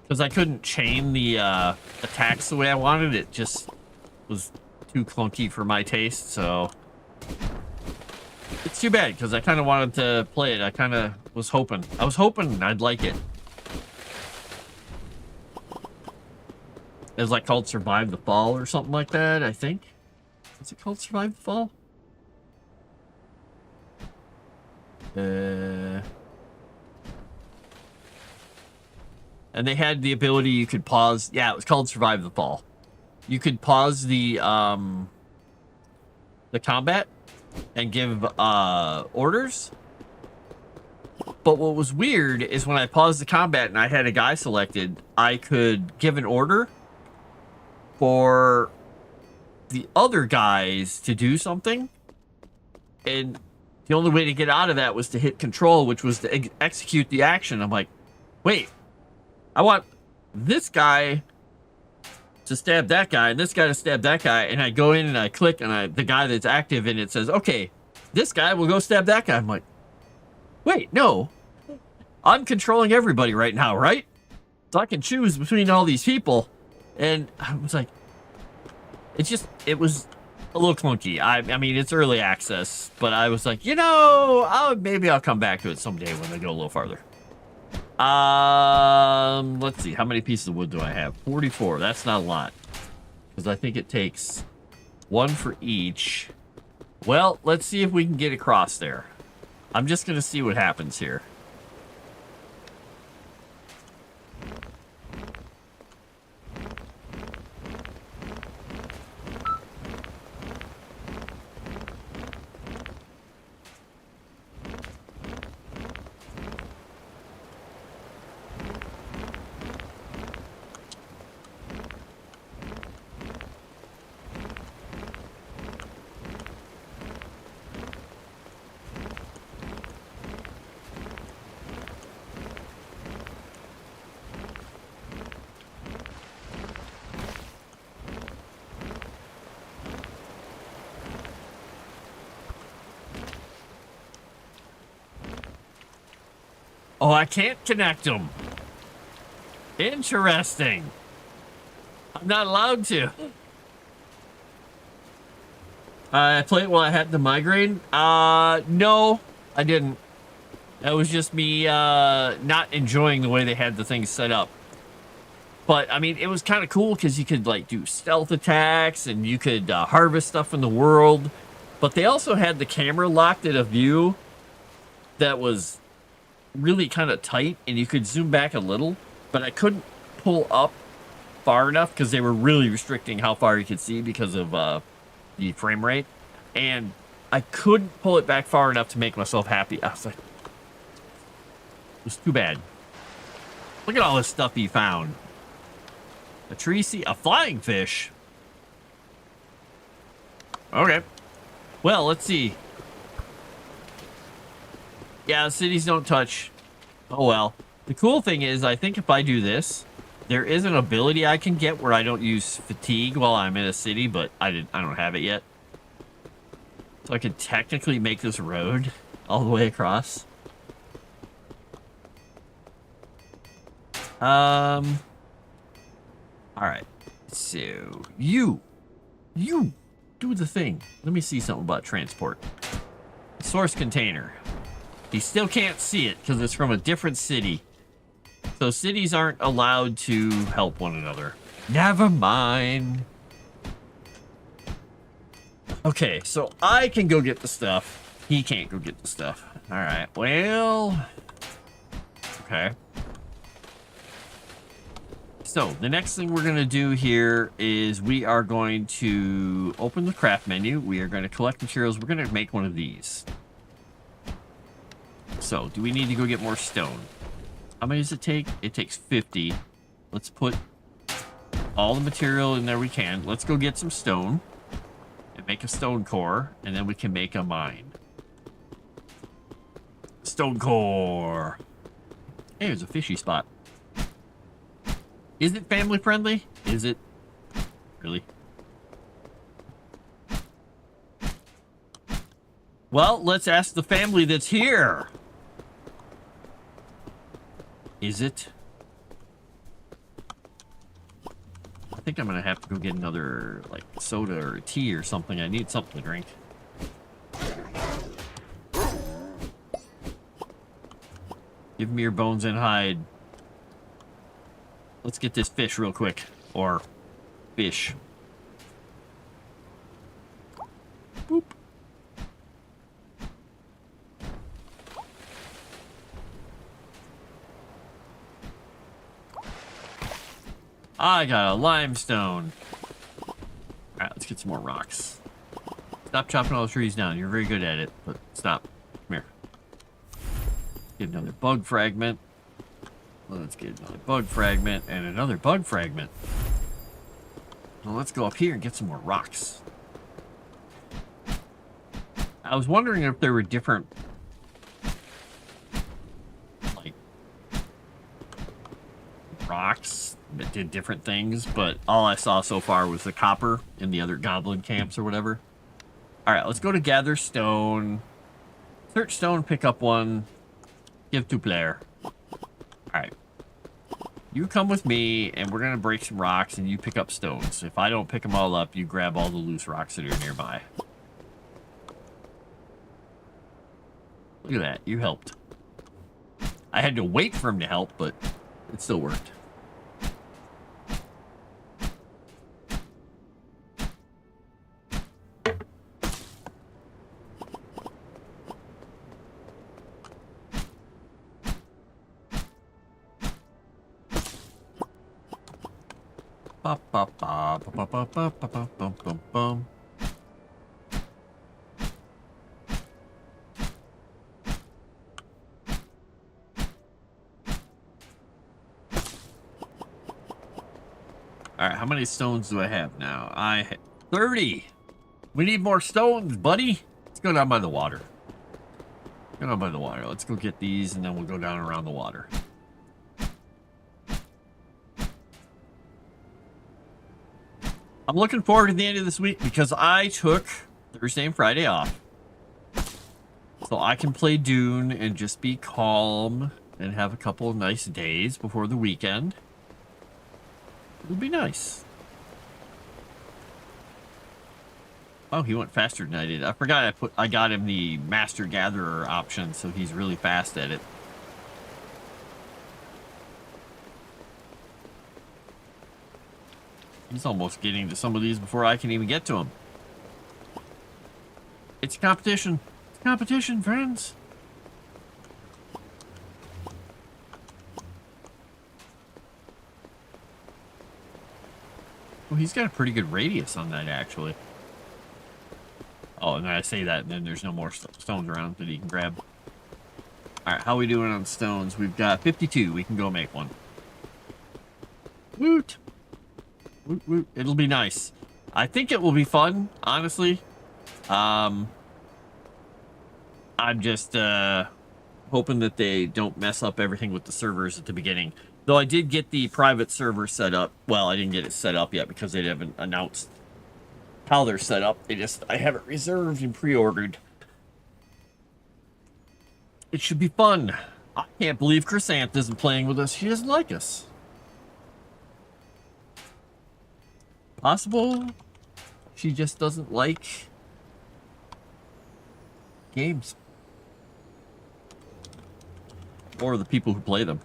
Because I couldn't chain the attacks the way I wanted. It just was too clunky for my taste, so... It's too bad, because I kind of wanted to play it. I kind of was hoping. I was hoping I'd like it. It was like called Survive the Fall or something like that, I think. Is it called Survive the Fall? And they had the ability you could pause. Yeah, it was called Survive the Fall. You could pause the combat and give orders. But what was weird is when I paused the combat and I had a guy selected, I could give an order for the other guys to do something. And the only way to get out of that was to hit control, which was to execute the action. I'm like, wait, I want this guy to stab that guy and this guy to stab that guy. And I go in and I click and the guy that's active and it says, okay, this guy will go stab that guy. I'm like, wait, no, I'm controlling everybody right now, right? So I can choose between all these people. And I was like, it was a little clunky. I mean, it's early access, but I was like, you know, maybe I'll come back to it someday when I go a little farther. Let's see. How many pieces of wood do I have? 44. That's not a lot. Because I think it takes one for each. Well, let's see if we can get across there. I'm just going to see what happens here. Oh, I can't connect them. Interesting. I'm not allowed to. I played while I had the migraine. No, I didn't. That was just me not enjoying the way they had the things set up. But, I mean, it was kind of cool because you could, like, do stealth attacks and you could harvest stuff in the world. But they also had the camera locked at a view that was really kind of tight, and you could zoom back a little, but I couldn't pull up far enough because they were really restricting how far you could see because of the frame rate, and I couldn't pull it back far enough to make myself happy. I was like, it was too bad. Look at all this stuff he found. A tree sea, a flying fish. Okay. Well, let's see. Yeah, the cities don't touch. Oh, well. The cool thing is, I think if I do this, there is an ability I can get where I don't use fatigue while I'm in a city, but I don't have it yet. So I could technically make this road all the way across. All right. So, you do the thing. Let me see something about transport. Source container. He still can't see it because it's from a different city. So cities aren't allowed to help one another. Never mind. Okay, so I can go get the stuff. He can't go get the stuff. All right, well... Okay. So, the next thing we're going to do here is we are going to open the craft menu. We are going to collect materials. We're going to make one of these. So, do we need to go get more stone? How many does it take? It takes 50. Let's put all the material in there we can. Let's go get some stone and make a stone core, and then we can make a mine. Stone core. Hey, there's a fishy spot. Is it family friendly? Is it? Really? Well, let's ask the family that's here. Is it? I think I'm gonna have to go get another, like, soda or tea or something. I need something to drink. Give me your bones and hide. Let's get this fish real quick. Or fish. Boop. I got a limestone. Alright, let's get some more rocks. Stop chopping all the trees down. You're very good at it, but stop. Come here. Get another bug fragment. Let's get another bug fragment and another bug fragment. Well, let's go up here and get some more rocks. I was wondering if there were different, like, rocks that did different things, but all I saw so far was the copper in the other goblin camps or whatever. All right, let's go to gather stone. Search stone, pick up one. Give to player. All right. You come with me, and we're going to break some rocks, and you pick up stones. If I don't pick them all up, you grab all the loose rocks that are nearby. Look at that. You helped. I had to wait for him to help, but it still worked. Ba ba ba ba ba ba ba ba bum bum bum. All right, how many stones do I have now? I have 30. We need more stones, buddy. Let's go down by the water. Go down by the water. Let's go get these, and then we'll go down around the water. I'm looking forward to the end of this week because I took Thursday and Friday off. So I can play Dune and just be calm and have a couple of nice days before the weekend. It'll be nice. Oh, he went faster than I did. I forgot I got him the Master Gatherer option, so he's really fast at it. He's almost getting to some of these before I can even get to them. It's competition. It's competition, friends. Well, he's got a pretty good radius on that, actually. Oh, and I say that, and then there's no more stones around that he can grab. Alright, how are we doing on stones? We've got 52. We can go make one. Woot! Woot, woot. It'll be nice. I think it will be fun, honestly. I'm just hoping that they don't mess up everything with the servers at the beginning. Though I did get the private server set up. Well, I didn't get it set up yet because they haven't announced how they're set up. I have it reserved and pre-ordered. It should be fun. I can't believe Chrysanth isn't playing with us. She doesn't like us. Possible she just doesn't like games. or the people who play them.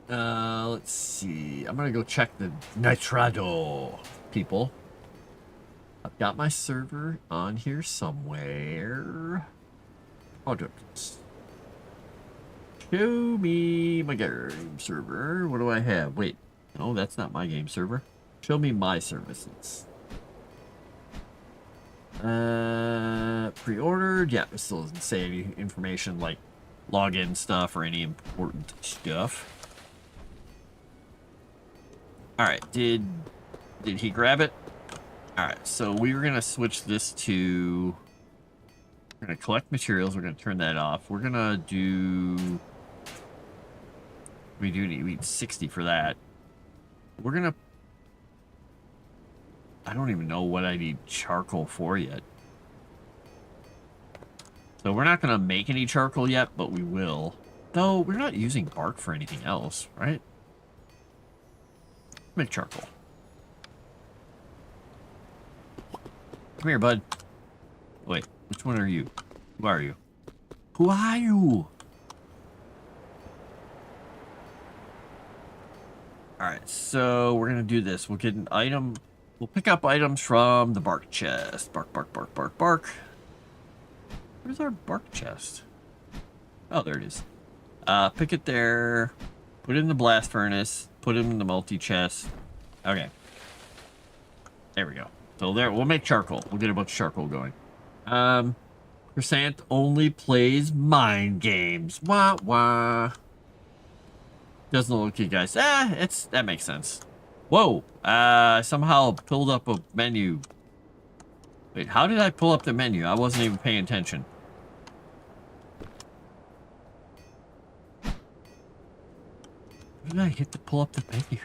Let's see. I'm gonna go check the Nitrado people. I've got my server on here somewhere. Projects. Show me my game server. What do I have? Wait. No, that's not my game server. Show me my services. Pre-ordered. Yeah, it still doesn't say any information like login stuff or any important stuff. Alright, did he grab it? Alright, so we were gonna switch this to... We're gonna collect materials, we're gonna turn that off. We're gonna do... We need 60 for that. We're gonna... I don't even know what I need charcoal for yet. So we're not gonna make any charcoal yet, but we will. Though, we're not using bark for anything else, right? Make charcoal. Come here, bud. Wait, which one are you? Who are you? Who are you? Alright, so we're gonna do this. We'll get an item. We'll pick up items from the bark chest. Bark, bark, bark, bark, bark. Where's our bark chest? Oh, there it is. Pick it there. Put it in the blast furnace. Put it in the multi-chest. Okay. There we go. So there, we'll make charcoal. We'll get a bunch of charcoal going. Crescent only plays mine games. Wah, wah. Doesn't look you guys. That makes sense. Whoa. Somehow pulled up a menu. Wait, how did I pull up the menu? I wasn't even paying attention. What did I hit to pull up the menu?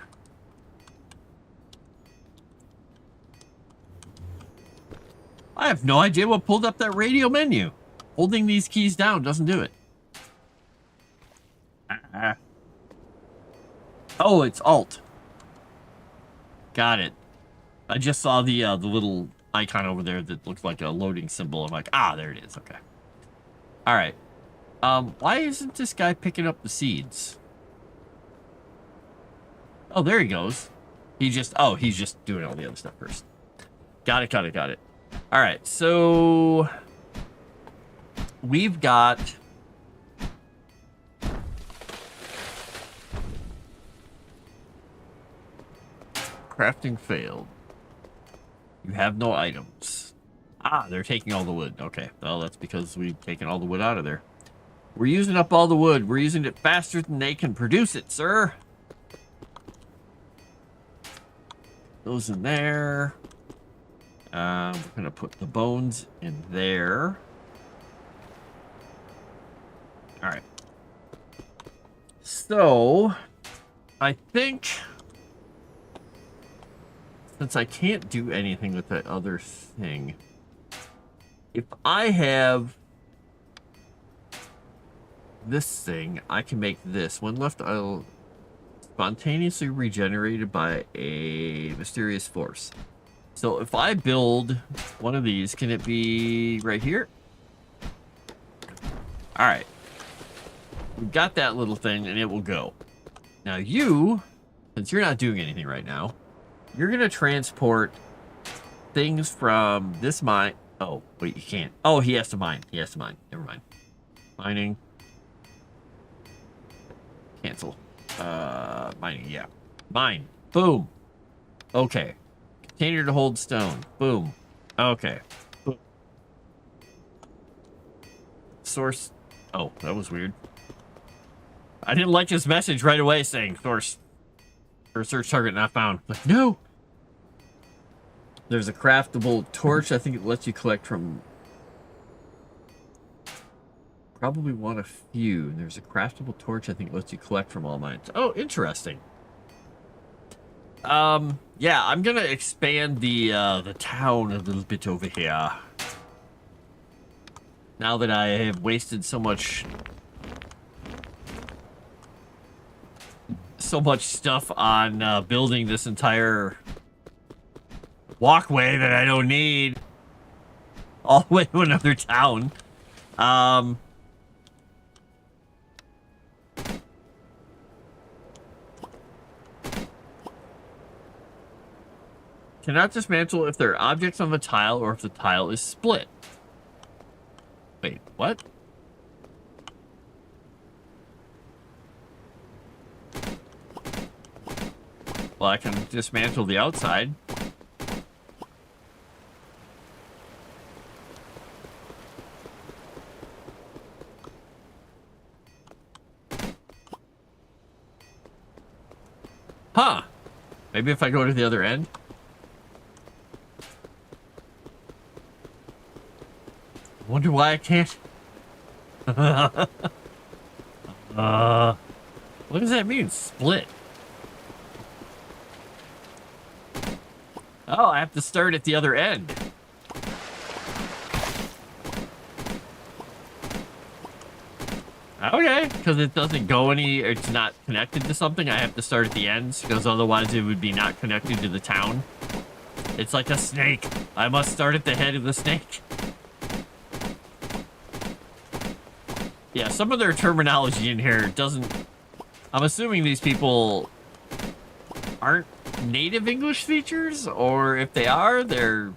I have no idea what pulled up that radio menu. Holding these keys down doesn't do it. Oh, it's Alt. Got it. I just saw the little icon over there that looked like a loading symbol. I'm like, there it is. Okay. All right. Why isn't this guy picking up the seeds? Oh, there he goes. He's just doing all the other stuff first. Got it, got it, got it. All right, so we've got crafting failed. You have no items. They're taking all the wood. Okay, well, that's because we've taken all the wood out of there. We're using up all the wood. We're using it faster than they can produce it, sir. Those in there. We're gonna put the bones in there. All right. So, I think since I can't do anything with that other thing, if I have this thing, I can make this. When left, I'll spontaneously regenerated by a mysterious force. So if I build one of these, can it be right here? All right. We've got that little thing and it will go. Now you, since you're not doing anything right now, you're going to transport things from this mine. Oh, wait, you can't. Oh, he has to mine. He has to mine. Never mind. Mining. Cancel. Mining, yeah. Mine. Boom. Okay. Container to hold stone. Boom. Okay. Boom. Source. Oh, that was weird. I didn't like this message right away saying source or search target not found. Like, no. There's a craftable torch. I think it lets you collect from. Probably want a few. There's a craftable torch I think lets you collect from all mines. Oh, interesting. Yeah, I'm gonna expand the town a little bit over here. Now that I have wasted so much stuff on building this entire walkway that I don't need all the way to another town. Cannot dismantle if there are objects on the tile or if the tile is split. Wait, what? Well, I can dismantle the outside. Huh. Maybe if I go to the other end? I wonder why I can't. What does that mean? Split. Oh, I have to start at the other end. Okay, because it doesn't go it's not connected to something. I have to start at the ends, because otherwise it would be not connected to the town. It's like a snake. I must start at the head of the snake. Yeah, some of their terminology in here doesn't... I'm assuming these people aren't native English speakers, or if they are, they're...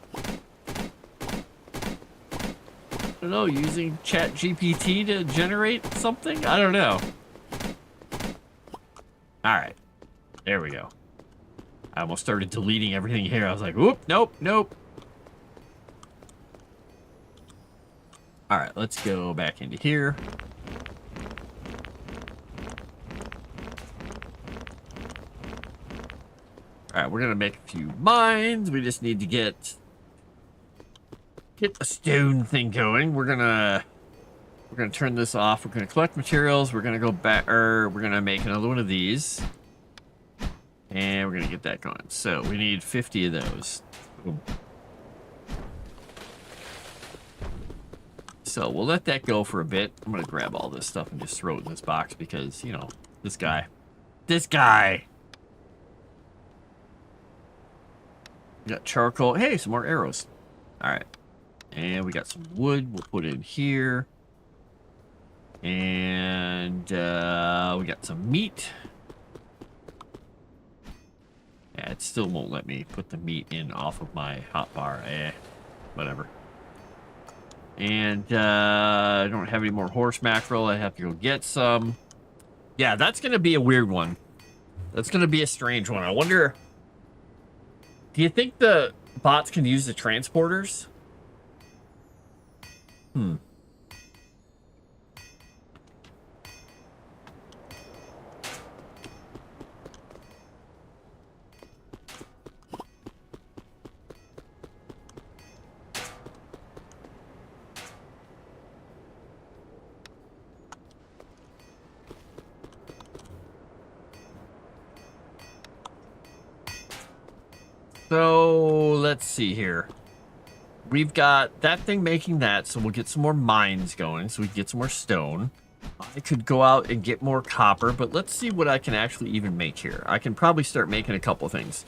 I don't know, using ChatGPT to generate something? I don't know. Alright. There we go. I almost started deleting everything here. I was like, whoop, nope, nope. Alright, let's go back into here. Alright, we're gonna make a few mines. We just need to get the stone thing going. We're gonna turn this off. We're gonna collect materials. We're gonna go back, we're gonna make another one of these, and we're gonna get that going. So we need 50 of those. Boom. So we'll let that go for a bit. I'm gonna grab all this stuff and just throw it in this box because, you know, this guy. We got charcoal. Hey, some more arrows. All right. And we got some wood we'll put in here. And we got some meat. Yeah, it still won't let me put the meat in off of my hotbar. Whatever. And I don't have any more horse mackerel. I have to go get some. Yeah, that's going to be a weird one. That's going to be a strange one. I wonder... Do you think the bots can use the transporters? So, let's see here. We've got that thing making that, so we'll get some more mines going, so we can get some more stone. I could go out and get more copper, but let's see what I can actually even make here. I can probably start making a couple things.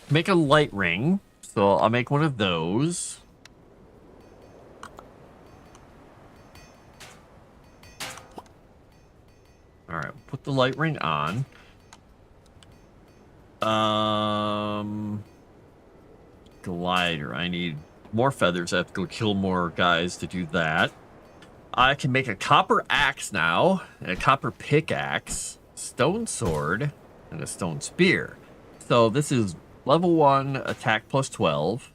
Make a light ring, so I'll make one of those. Alright, put the light ring on. Glider. I need more feathers. I have to go kill more guys to do that. I can make a copper axe now, and a copper pickaxe, stone sword, and a stone spear. So this is level 1 attack plus 12.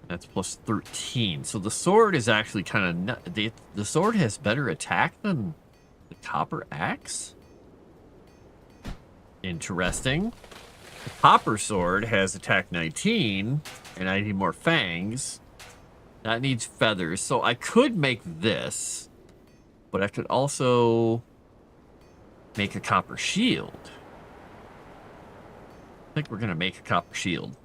That's plus 13. So the sword is actually kind of... The sword has better attack than the copper axe? Interesting. The copper sword has attack 19, and I need more fangs. That needs feathers. So I could make this, but I could also make a copper shield. I think we're going to make a copper shield.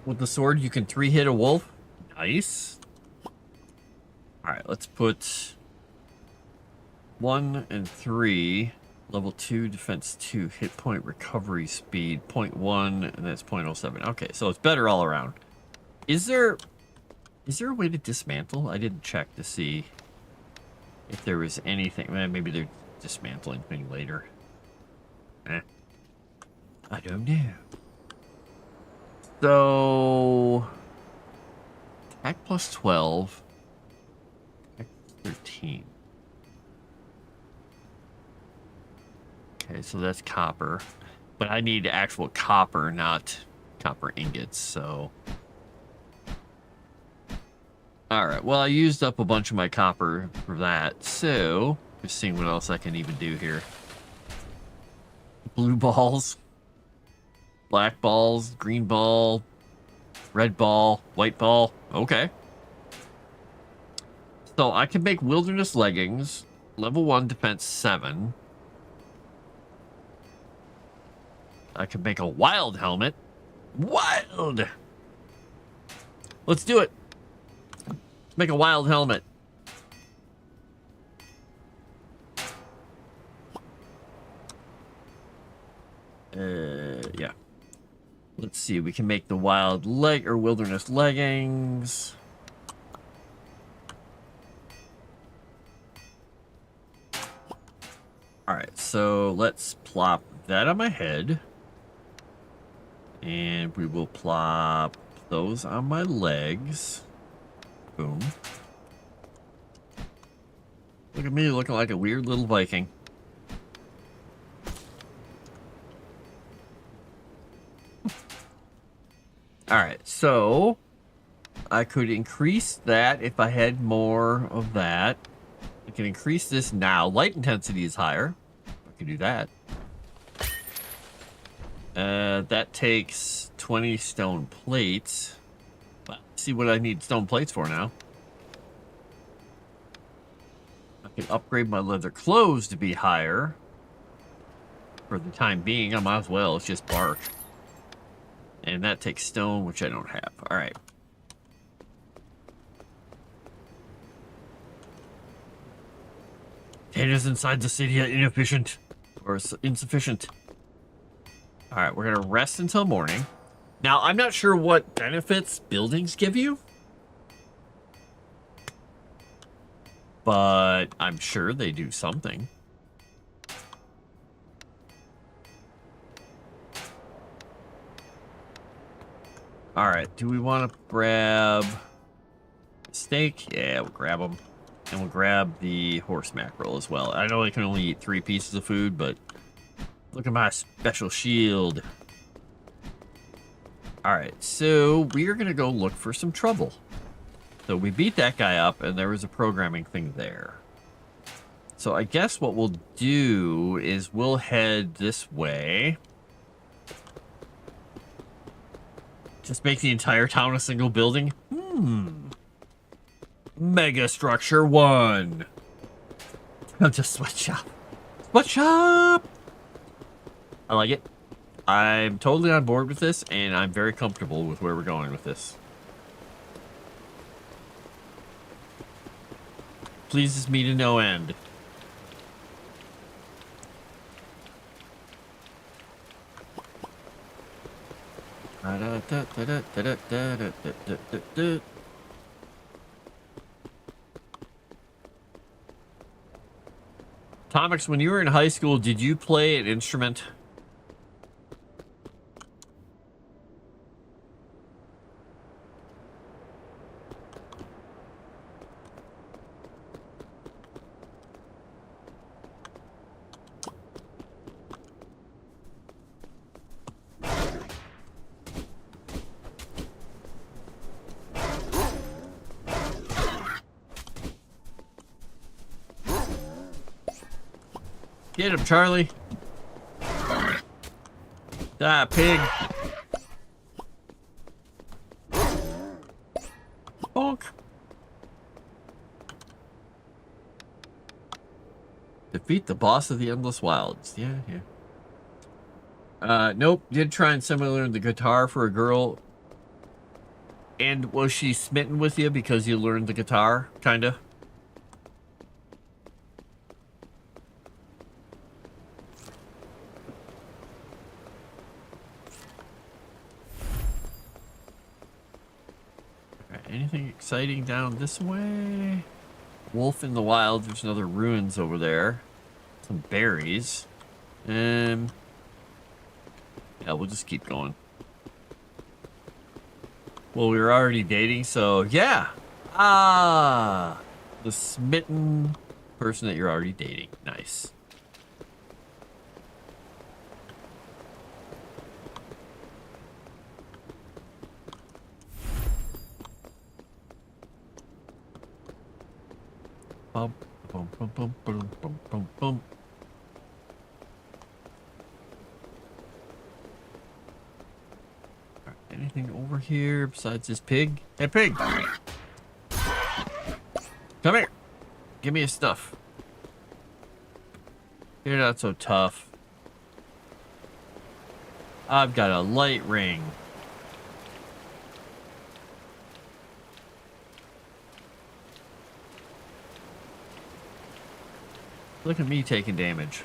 With the sword, you can 3-hit a wolf. Nice. All right, let's put 1 and 3 Level 2, defense 2, hit point recovery speed, 0.1, and that's 0.07. Okay, so it's better all around. Is there a way to dismantle? I didn't check to see if there was anything. Maybe they're dismantling thing later. I don't know. So, attack plus 12, attack 13. Okay, so that's copper. But I need actual copper, not copper ingots, so... Alright, well, I used up a bunch of my copper for that, so... Just seeing what else I can even do here. Blue balls. Black balls, green ball, red ball, white ball. Okay. So I can make wilderness leggings, level 1 defense 7. I can make a wild helmet. Wild! Let's do it. Let's make a wild helmet. Yeah. Let's see, we can make the wild leg or wilderness leggings. Alright, so let's plop that on my head. And we will plop those on my legs. Boom. Look at me looking like a weird little Viking. Alright, so I could increase that if I had more of that. I can increase this now. Light intensity is higher. I can do that. That takes 20 stone plates. Let's see what I need stone plates for now. I can upgrade my leather clothes to be higher. For the time being, I might as well. It's just bark. And that takes stone, which I don't have. Alright. Data's inside the city are inefficient. Or insufficient. Alright, we're going to rest until morning. Now, I'm not sure what benefits buildings give you. But I'm sure they do something. Alright, do we want to grab steak? Yeah, we'll grab them. And we'll grab the horse mackerel as well. I know I can only eat 3 pieces of food, but look at my special shield. Alright, so we're going to go look for some trouble. So we beat that guy up, and there was a programming thing there. So I guess what we'll do is we'll head this way. Just make the entire town a single building? Mega Structure 1. I'm just sweatshop. Sweatshop! I like it. I'm totally on board with this, and I'm very comfortable with where we're going with this. Pleases me to no end. Tomix, when you were in high school, did you play an instrument? Get him, Charlie. Ah, pig. Bonk. Defeat the boss of the Endless Wilds. Yeah, yeah. Nope. Did try and similar the guitar for a girl. And was she smitten with you because you learned the guitar? Kinda. Anything exciting down this way? Wolf in the Wild. There's another ruins over there. Some berries. Yeah, we'll just keep going. Well, we were already dating, so yeah. Ah, the smitten person that you're already dating. Nice. Bum, bum, bum, bum, bum, bum, bum, bum. Anything over here besides this pig? Hey, pig! Come here. Give me your stuff. You're not so tough. I've got a light ring. Look at me taking damage.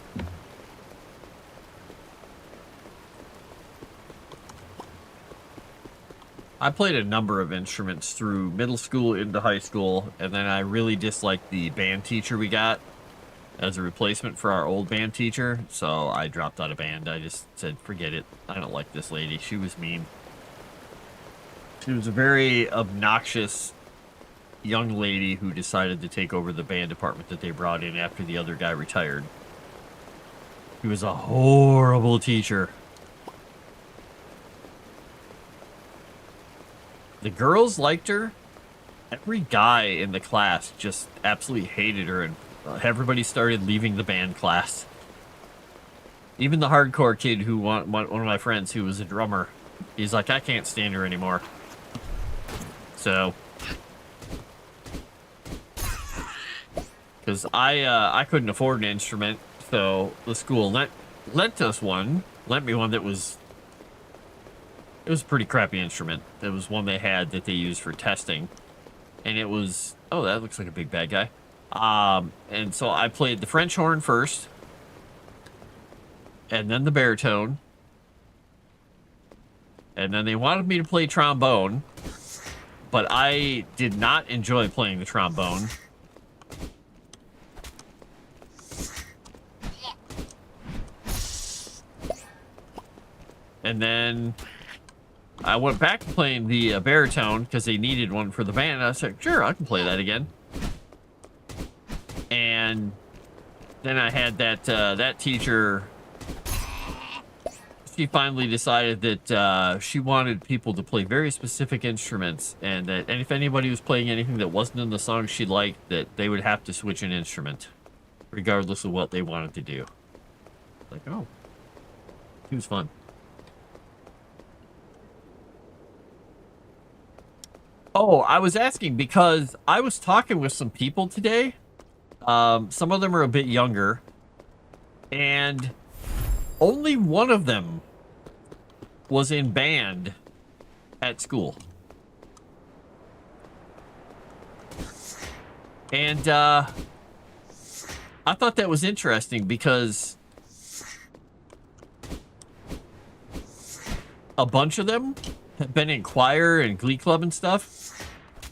I played a number of instruments through middle school into high school, and then I really disliked the band teacher we got as a replacement for our old band teacher, so I dropped out of band. I just said, forget it. I don't like this lady. She was mean. She was a very obnoxious young lady who decided to take over the band department that they brought in after the other guy retired. He was a horrible teacher. The girls liked her. Every guy in the class just absolutely hated her, and everybody started leaving the band class. Even the hardcore kid who one of my friends who was a drummer, he's like, I can't stand her anymore. So, because I couldn't afford an instrument, so the school lent me one that was. It was a pretty crappy instrument. It was one they had that they used for testing. And it was... Oh, that looks like a big bad guy. And so I played the French horn first. And then the baritone. And then they wanted me to play trombone. But I did not enjoy playing the trombone. And then... I went back to playing the baritone because they needed one for the band. I said, sure, I can play that again. And then I had that teacher. She finally decided that she wanted people to play very specific instruments, and if anybody was playing anything that wasn't in the song she liked, that they would have to switch an instrument, regardless of what they wanted to do. Like, oh, it was fun. Oh, I was asking because I was talking with some people today. Some of them are a bit younger. And only one of them was in band at school. And I thought that was interesting because a bunch of them have been in choir and glee club and stuff.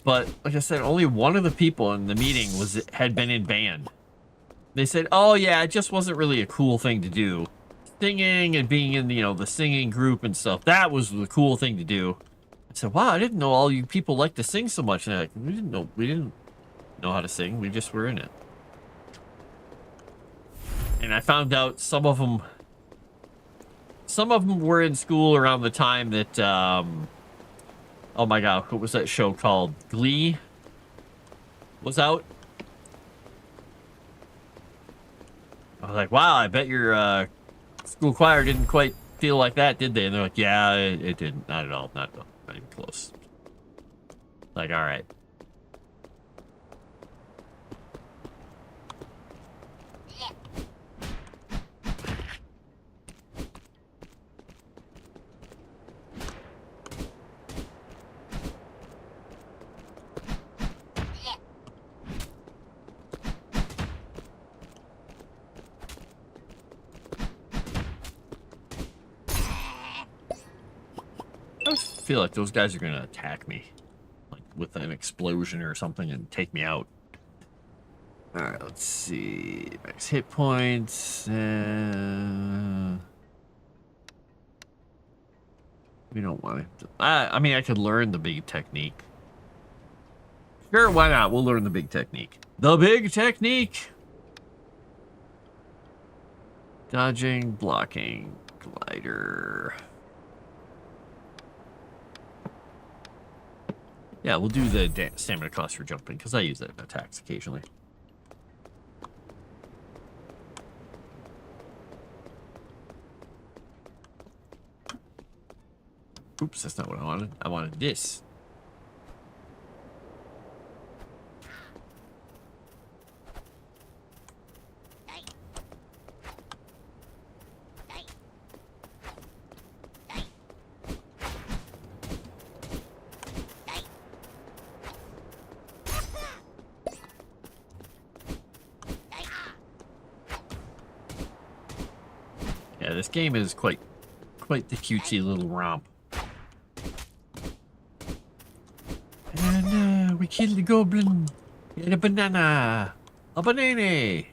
But like I said, only one of the people in the meeting had been in band. They said, "Oh yeah, it just wasn't really a cool thing to do. Singing and being in the singing group and stuff. That was the cool thing to do." I said, "Wow, I didn't know all you people like to sing so much." And they're like, we didn't know how to sing. We just were in it." And I found out some of them were in school around the time that oh my god, what was that show called? Glee was out. I was like, wow, I bet your school choir didn't quite feel like that, did they? And they're like, yeah, it didn't. Not at all. Not even close. Like, all right. I feel like those guys are gonna attack me. Like, with an explosion or something and take me out. All right, let's see. Max hit points. We don't want to. I mean, I could learn the big technique. Sure, why not? We'll learn the big technique. The big technique. Dodging, blocking, glider. Yeah, we'll do the stamina cost for jumping, because I use that in attacks occasionally. Oops, that's not what I wanted. I wanted this. Yeah, this game is quite the cutesy little romp. And we killed the goblin. He had a banana. A banana.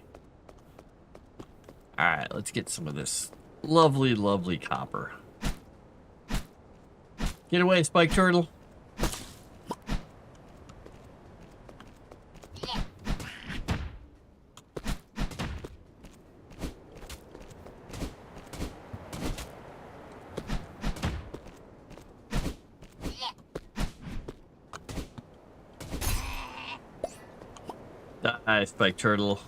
Alright, let's get some of this lovely, lovely copper. Get away, Spike Turtle. Die, Spike Turtle.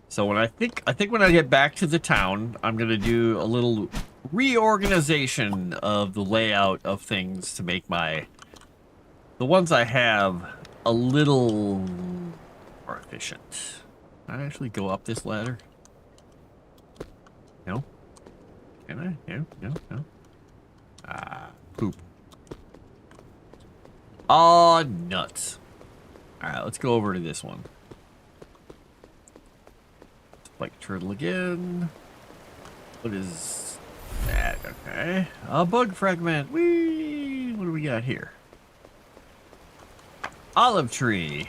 So when I think when I get back to the town, I'm gonna do a little reorganization of the layout of things to make the ones I have a little more efficient. Can I actually go up this ladder? No. Can I? No. Ah, poop. Aw, nuts. Alright, let's go over to this one. Spike Turtle again. What is that? Okay. A bug fragment. Whee! What do we got here? Olive tree.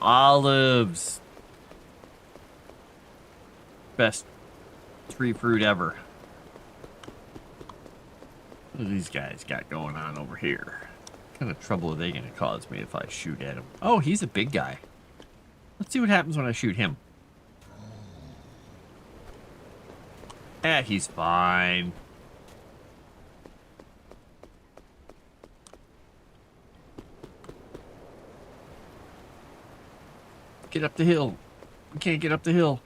Olives. Best tree fruit ever. What do these guys got going on over here? What kind of trouble are they going to cause me if I shoot at him? Oh, he's a big guy. Let's see what happens when I shoot him. He's fine. Get up the hill. We can't get up the hill.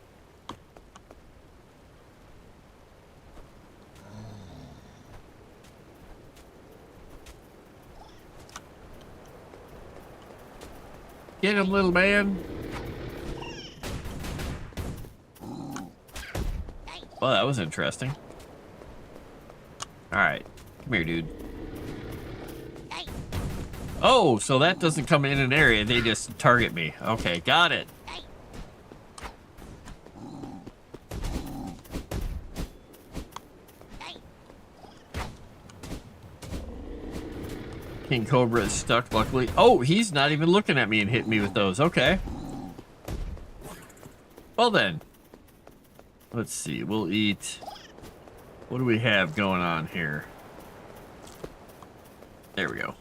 Get him, little man. Well, that was interesting. Alright. Come here, dude. Oh, so that doesn't come in an area. They just target me. Okay, got it. King Cobra is stuck, luckily. Oh, he's not even looking at me and hitting me with those. Okay. Well then. Let's see. We'll eat. What do we have going on here? There we go.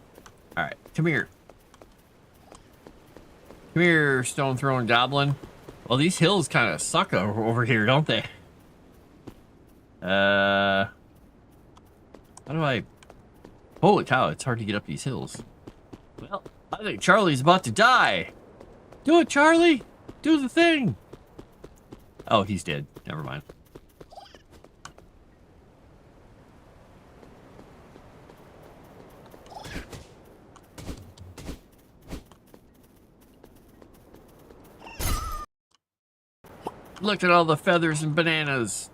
Alright, come here. Come here, stone throwing goblin. Well, these hills kind of suck over here, don't they? How do I... Holy cow, it's hard to get up these hills. Well, I think Charlie's about to die. Do it, Charlie! Do the thing! Oh, he's dead. Never mind. Look at all the feathers and bananas.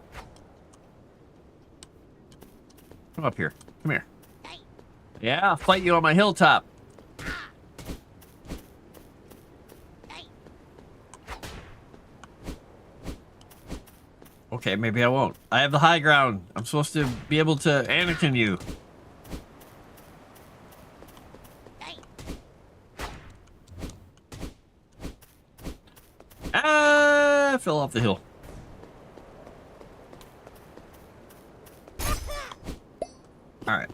Come up here. Come here. Yeah, I'll fight you on my hilltop. Okay, maybe I won't. I have the high ground. I'm supposed to be able to Anakin you. Ah, I fell off the hill. All right.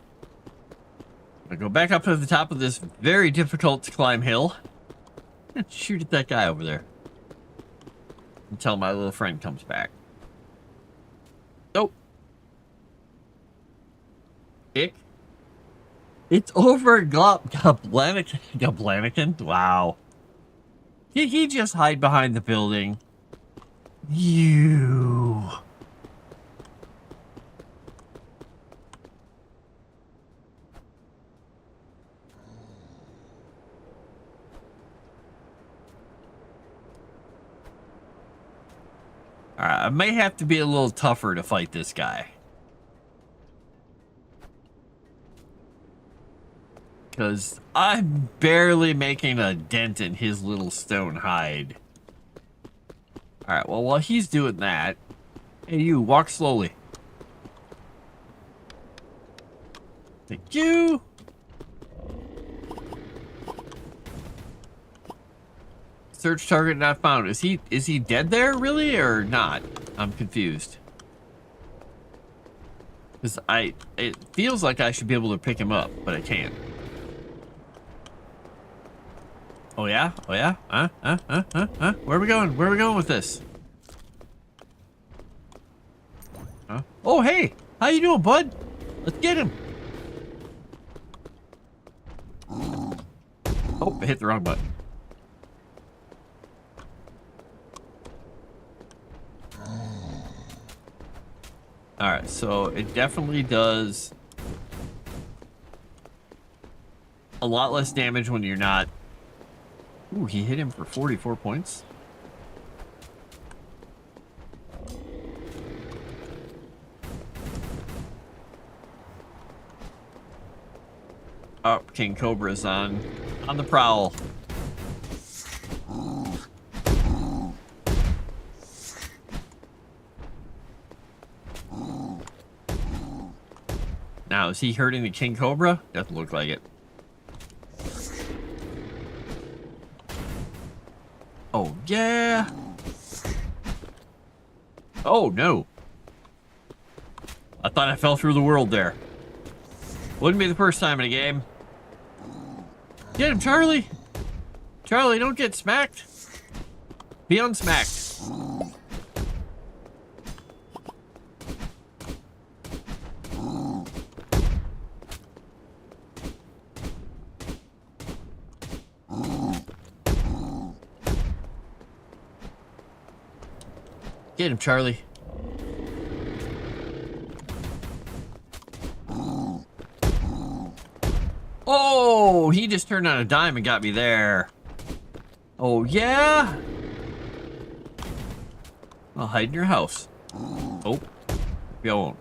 I go back up to the top of this very difficult to climb hill. Shoot at that guy over there. Until my little friend comes back. Nope. Ick. It's over Goblanican. Wow. He just hide behind the building. You. Alright, I may have to be a little tougher to fight this guy. Because I'm barely making a dent in his little stone hide. Alright, well, while he's doing that... Hey, you, walk slowly. Thank you! Search target not found. Is he dead there, really, or not? I'm confused. Because it feels like I should be able to pick him up, but I can't. Oh yeah? Oh yeah? Where are we going? Where are we going with this? Huh? Oh hey! How you doing, bud? Let's get him! Oh, I hit the wrong button. Alright, so it definitely does a lot less damage when you're not... Ooh, he hit him for 44 points. Oh, King Cobra's on the prowl. Now, is he hurting the King Cobra? Doesn't look like it. Oh, yeah. Oh, no. I thought I fell through the world there. Wouldn't be the first time in a game. Get him, Charlie. Charlie, don't get smacked. Be unsmacked. Get him, Charlie. Oh, he just turned on a dime and got me there. Oh, yeah? I'll hide in your house. Oh, maybe I won't.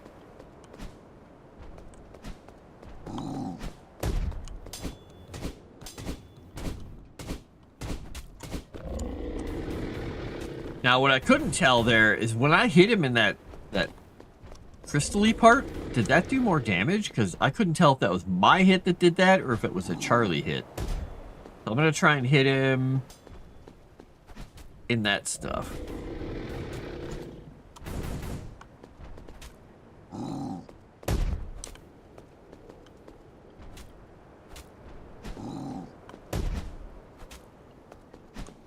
Now, what I couldn't tell there is when I hit him in that crystal-y part, did that do more damage? Because I couldn't tell if that was my hit that did that or if it was a Charlie hit. So I'm going to try and hit him in that stuff.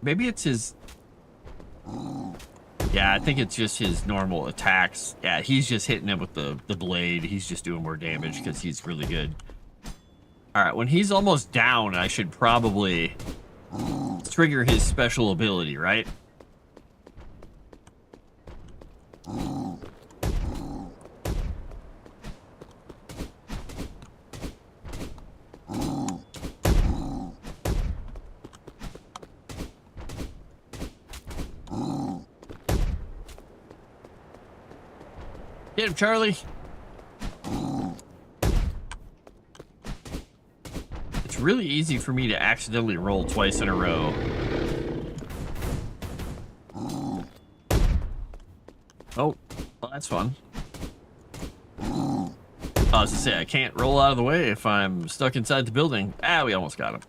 Maybe it's his... Yeah, I think it's just his normal attacks. Yeah, he's just hitting him with the blade. He's just doing more damage because he's really good. Alright, when he's almost down, I should probably trigger his special ability, right? Get him, Charlie. really easy for me to accidentally roll twice in a row. Oh, well, that's fun. I was to say, I can't roll out of the way if I'm stuck inside the building. Ah, we almost got him.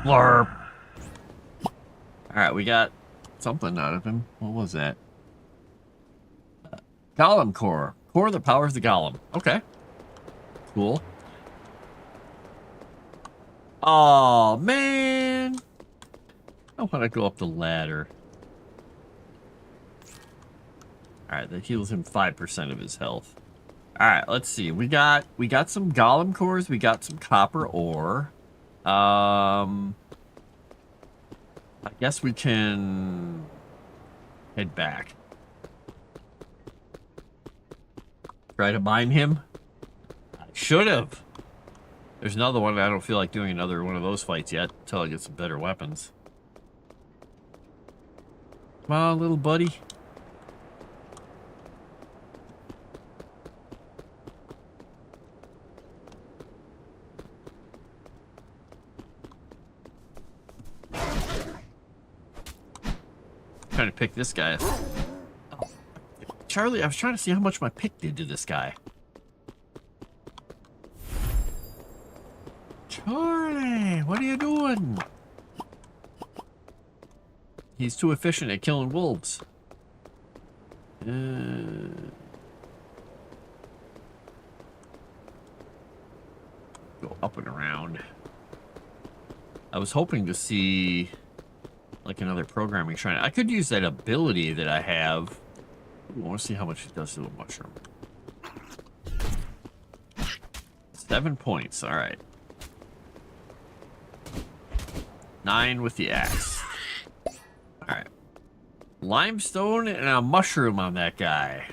Larp. Alright, we got something out of him. What was that? Golem core. Core that powers the golem. Okay. Cool. Oh, man. I want to go up the ladder. Alright, that heals him 5% of his health. Alright, let's see. We got some golem cores. We got some copper ore. I guess we can head back. Try to mine him? I should have. There's another one. I don't feel like doing another one of those fights yet until I get some better weapons. Come on, little buddy. Trying to pick this guy. Oh. Charlie, I was trying to see how much my pick did to this guy. Charlie, what are you doing? He's too efficient at killing wolves. Go up and around. I was hoping to see like another programming shrine. I could use that ability that I have. Ooh, I want to see how much it does to a mushroom. 7 points. All right. 9 with the axe. All right. Limestone and a mushroom on that guy.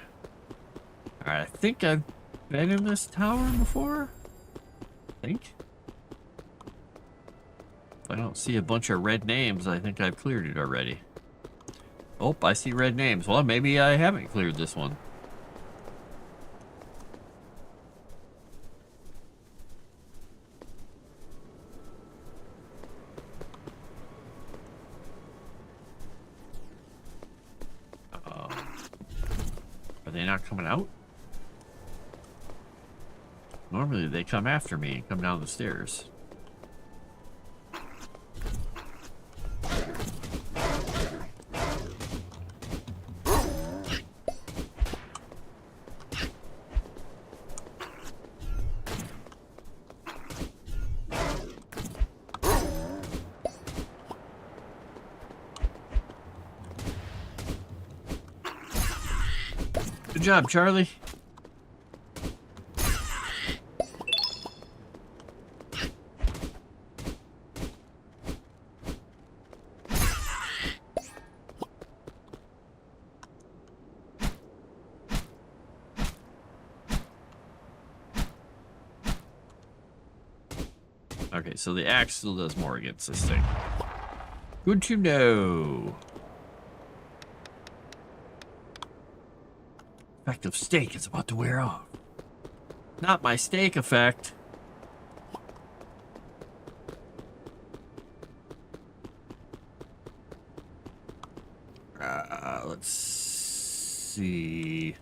All right. I think I've been in this tower before. I think. I don't see a bunch of red names. I think I've cleared it already. Oh, I see red names. Well, maybe I haven't cleared this one. Are they not coming out? Normally they come after me and come down the stairs. Good job, Charlie. Okay, so the axe still does more against this thing. Good to know. Effect of steak is about to wear off. Not my steak effect. Let's see.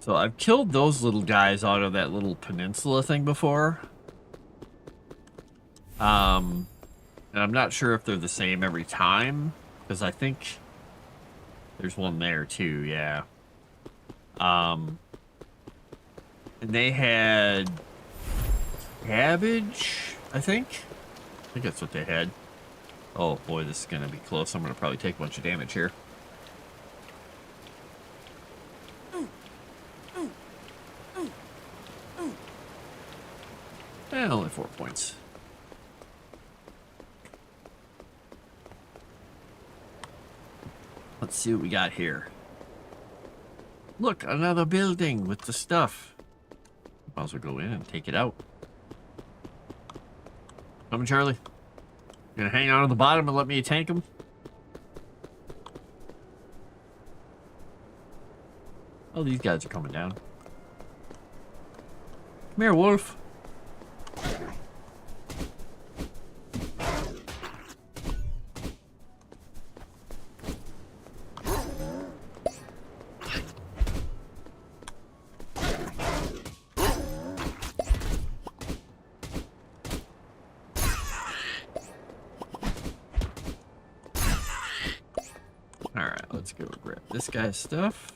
So I've killed those little guys out of that little peninsula thing before. And I'm not sure if they're the same every time, because I think there's one there too, yeah. And they had cabbage, I think that's what they had. Oh boy, this is gonna be close. I'm gonna probably take a bunch of damage here. Only 4 points. Let's see what we got here. Look, another building with the stuff. Might as well go in and take it out. Come on, Charlie. You gonna hang out on the bottom and let me tank him? Oh, these guys are coming down. Come here, wolf. Alright, let's go grab this guy's stuff.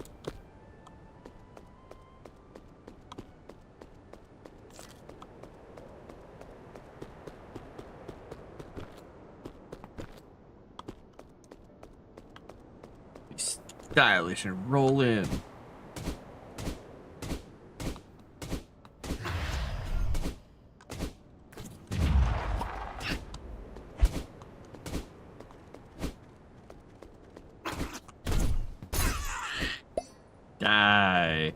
Be stylish and roll in. Die.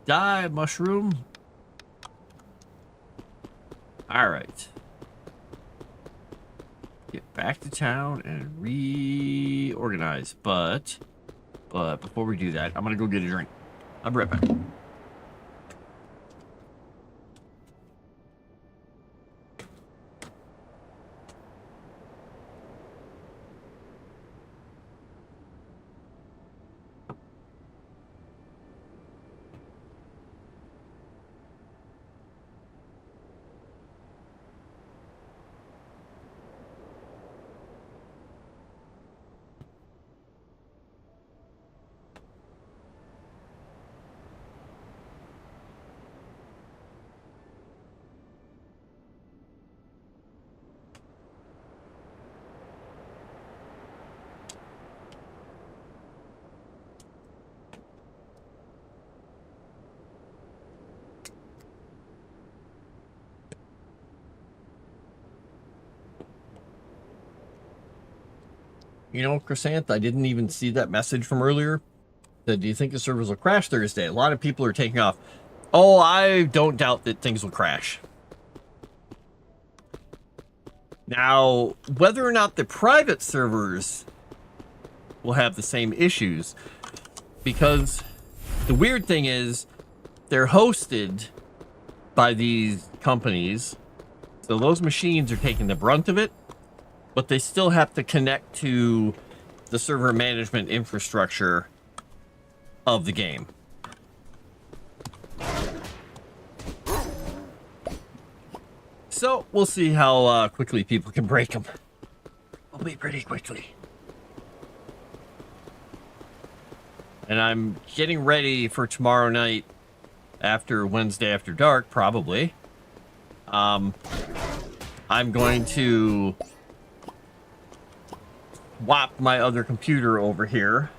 Die, mushroom. Alright. Get back to town and reorganize. But before we do that, I'm gonna go get a drink. I'll be right back. You know, Chrysanth, I didn't even see that message from earlier. That do you think the servers will crash Thursday? A lot of people are taking off. Oh, I don't doubt that things will crash. Now, whether or not the private servers will have the same issues, because the weird thing is they're hosted by these companies, so those machines are taking the brunt of it, but they still have to connect to the server management infrastructure of the game. So we'll see how quickly people can break them. It'll be pretty quickly. And I'm getting ready for tomorrow night after Wednesday After Dark, probably. I'm going to swap my other computer over here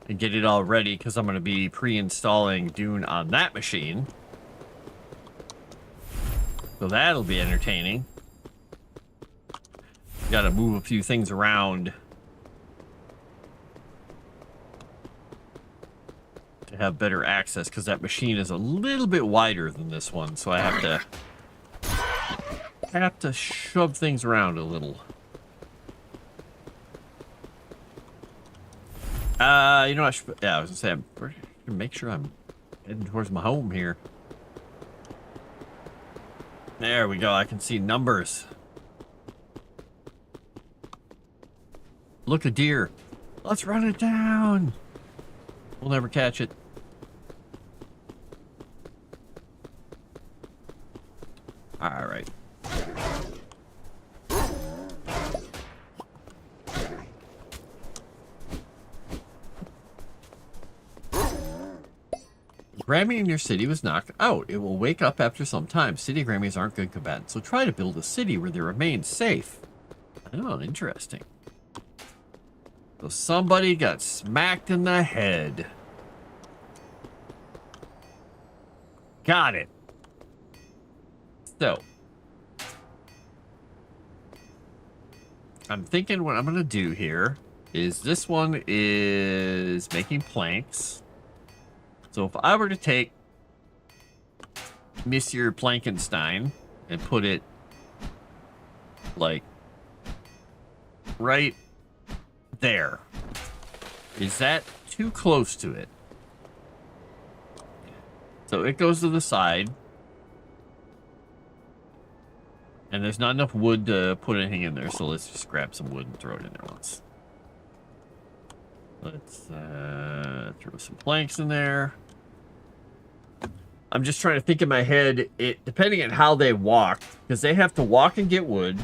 and get it all ready because I'm going to be pre-installing Dune on that machine. So that'll be entertaining. Got to move a few things around to have better access because that machine is a little bit wider than this one, so I have to shove things around a little. You know, I was gonna say, I'm gonna make sure I'm heading towards my home here. There we go. I can see numbers. Look, a deer. Let's run it down. We'll never catch it. All right. Grammy in your city was knocked out. It will wake up after some time. City Grammys aren't good combatants, so try to build a city where they remain safe. Oh, interesting. So somebody got smacked in the head. Got it. So, I'm thinking what I'm going to do here is this one is making planks. So if I were to take Monsieur Plankenstein and put it like right there, is that too close to it. So it goes to the side. And there's not enough wood to put anything in there, so let's just grab some wood and throw it in there once. Let's throw some planks in there. I'm just trying to think in my head, depending on how they walk, because they have to walk and get wood.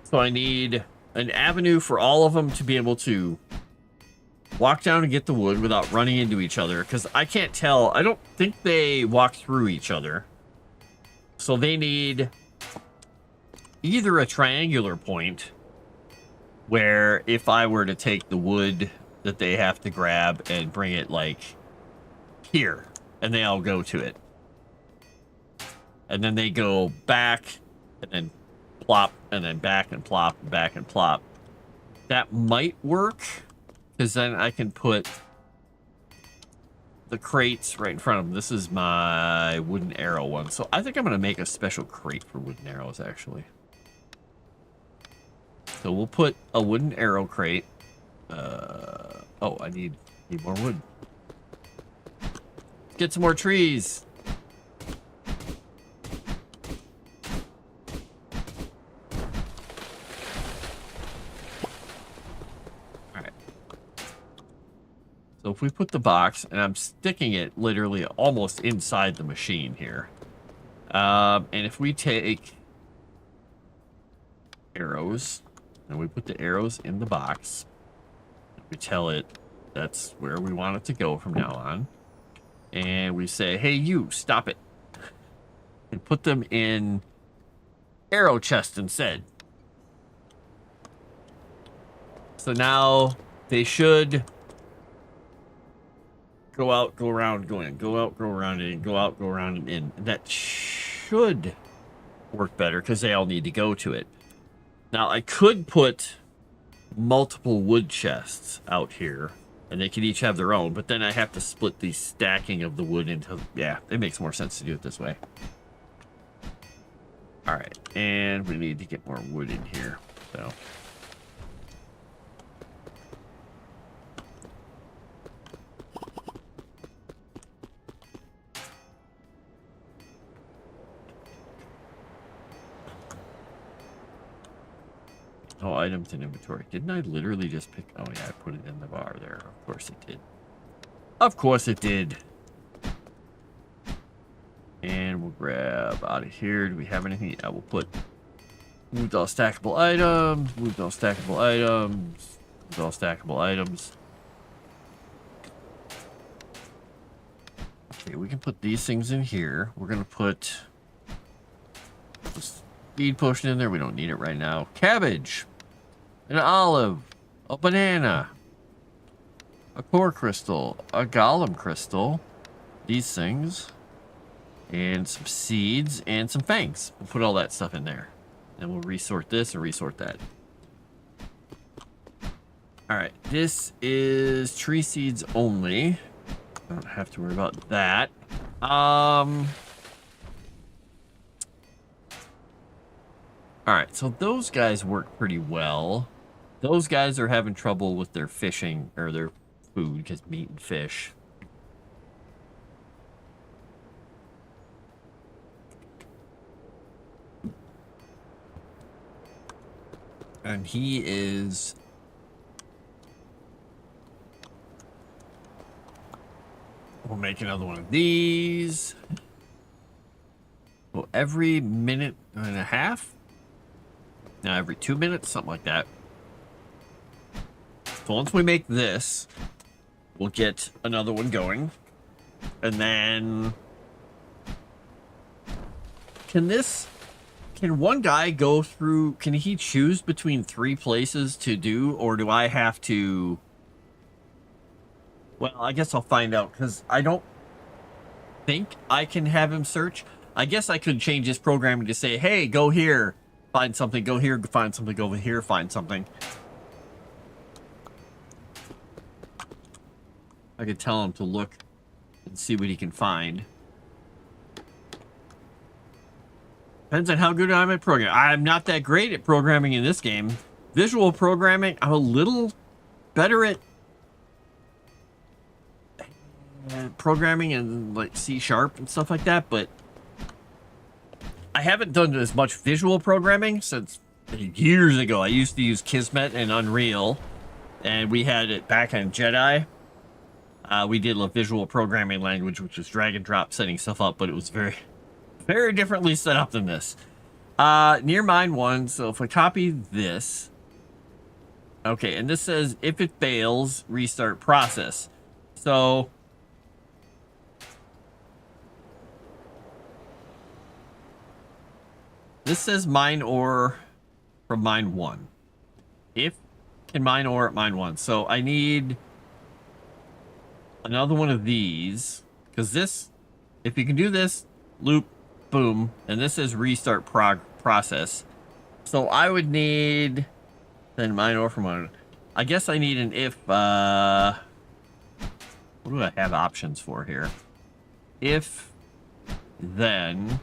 So I need an avenue for all of them to be able to walk down and get the wood without running into each other, because I can't tell. I don't think they walk through each other. So they need either a triangular point where if I were to take the wood that they have to grab and bring it like here, and they all go to it. And then they go back and then plop and then back and plop and back and plop. That might work, because then I can put the crates right in front of them. This is my wooden arrow one. So I think I'm going to make a special crate for wooden arrows, actually. So we'll put a wooden arrow crate. Oh, I need more wood. Get some more trees. All right. So if we put the box, and I'm sticking it literally almost inside the machine here. And if we take arrows, and we put the arrows in the box, we tell it that's where we want it to go from now on. And we say, hey, you, stop it. And put them in arrow chest instead. So now they should go out, go around, go in, go out, go around, and in, go out, go around, and in. That should work better because they all need to go to it. Now, I could put multiple wood chests out here, and they could each have their own, but then I have to split the stacking of the wood into... Yeah, it makes more sense to do it this way. All right, and we need to get more wood in here, so... Oh, items in inventory. Didn't I literally just pick... Oh, yeah, I put it in the bar there. Of course it did. Of course it did. And we'll grab out of here. Do we have anything? Yeah, we'll put... Moved all stackable items. Moved all stackable items. Moved all stackable items. Okay, we can put these things in here. We're going to put... the speed potion in there. We don't need it right now. Cabbage. An olive, a banana, a core crystal, a golem crystal, these things, and some seeds and some fangs. We'll put all that stuff in there. Then we'll resort this and resort that. All right, this is tree seeds only. I don't have to worry about that. All right, so those guys work pretty well. Those guys are having trouble with their fishing, or their food, because meat and fish. And he is... We'll make another one of these. Well, every minute and a half? Now, every 2 minutes, something like that. So once we make this, we'll get another one going. And then... Can one guy go through... Can he choose between 3 places to do? Or do I have to... Well, I guess I'll find out. Because I don't think I can have him search. I guess I could change his programming to say, hey, go here. Find something, go here, find something, go over here, find something. I could tell him to look and see what he can find. Depends on how good I'm at programming. I'm not that great at programming in this game. Visual programming, I'm a little better at programming in like C# and stuff like that, but I haven't done as much visual programming since years ago. I used to use Kismet and Unreal, and we had it back on Jedi. We did a visual programming language, which was drag and drop setting stuff up, but it was very, very differently set up than this. Near mine 1, so if I copy this, okay, and this says if it fails, restart process. So this says mine ore from mine 1. If can mine ore at mine 1. So I need another one of these, because this, if you can do this, loop, boom, and this is restart process. So I would need then mine ore from one. I guess I need an if, what do I have options for here? If, then,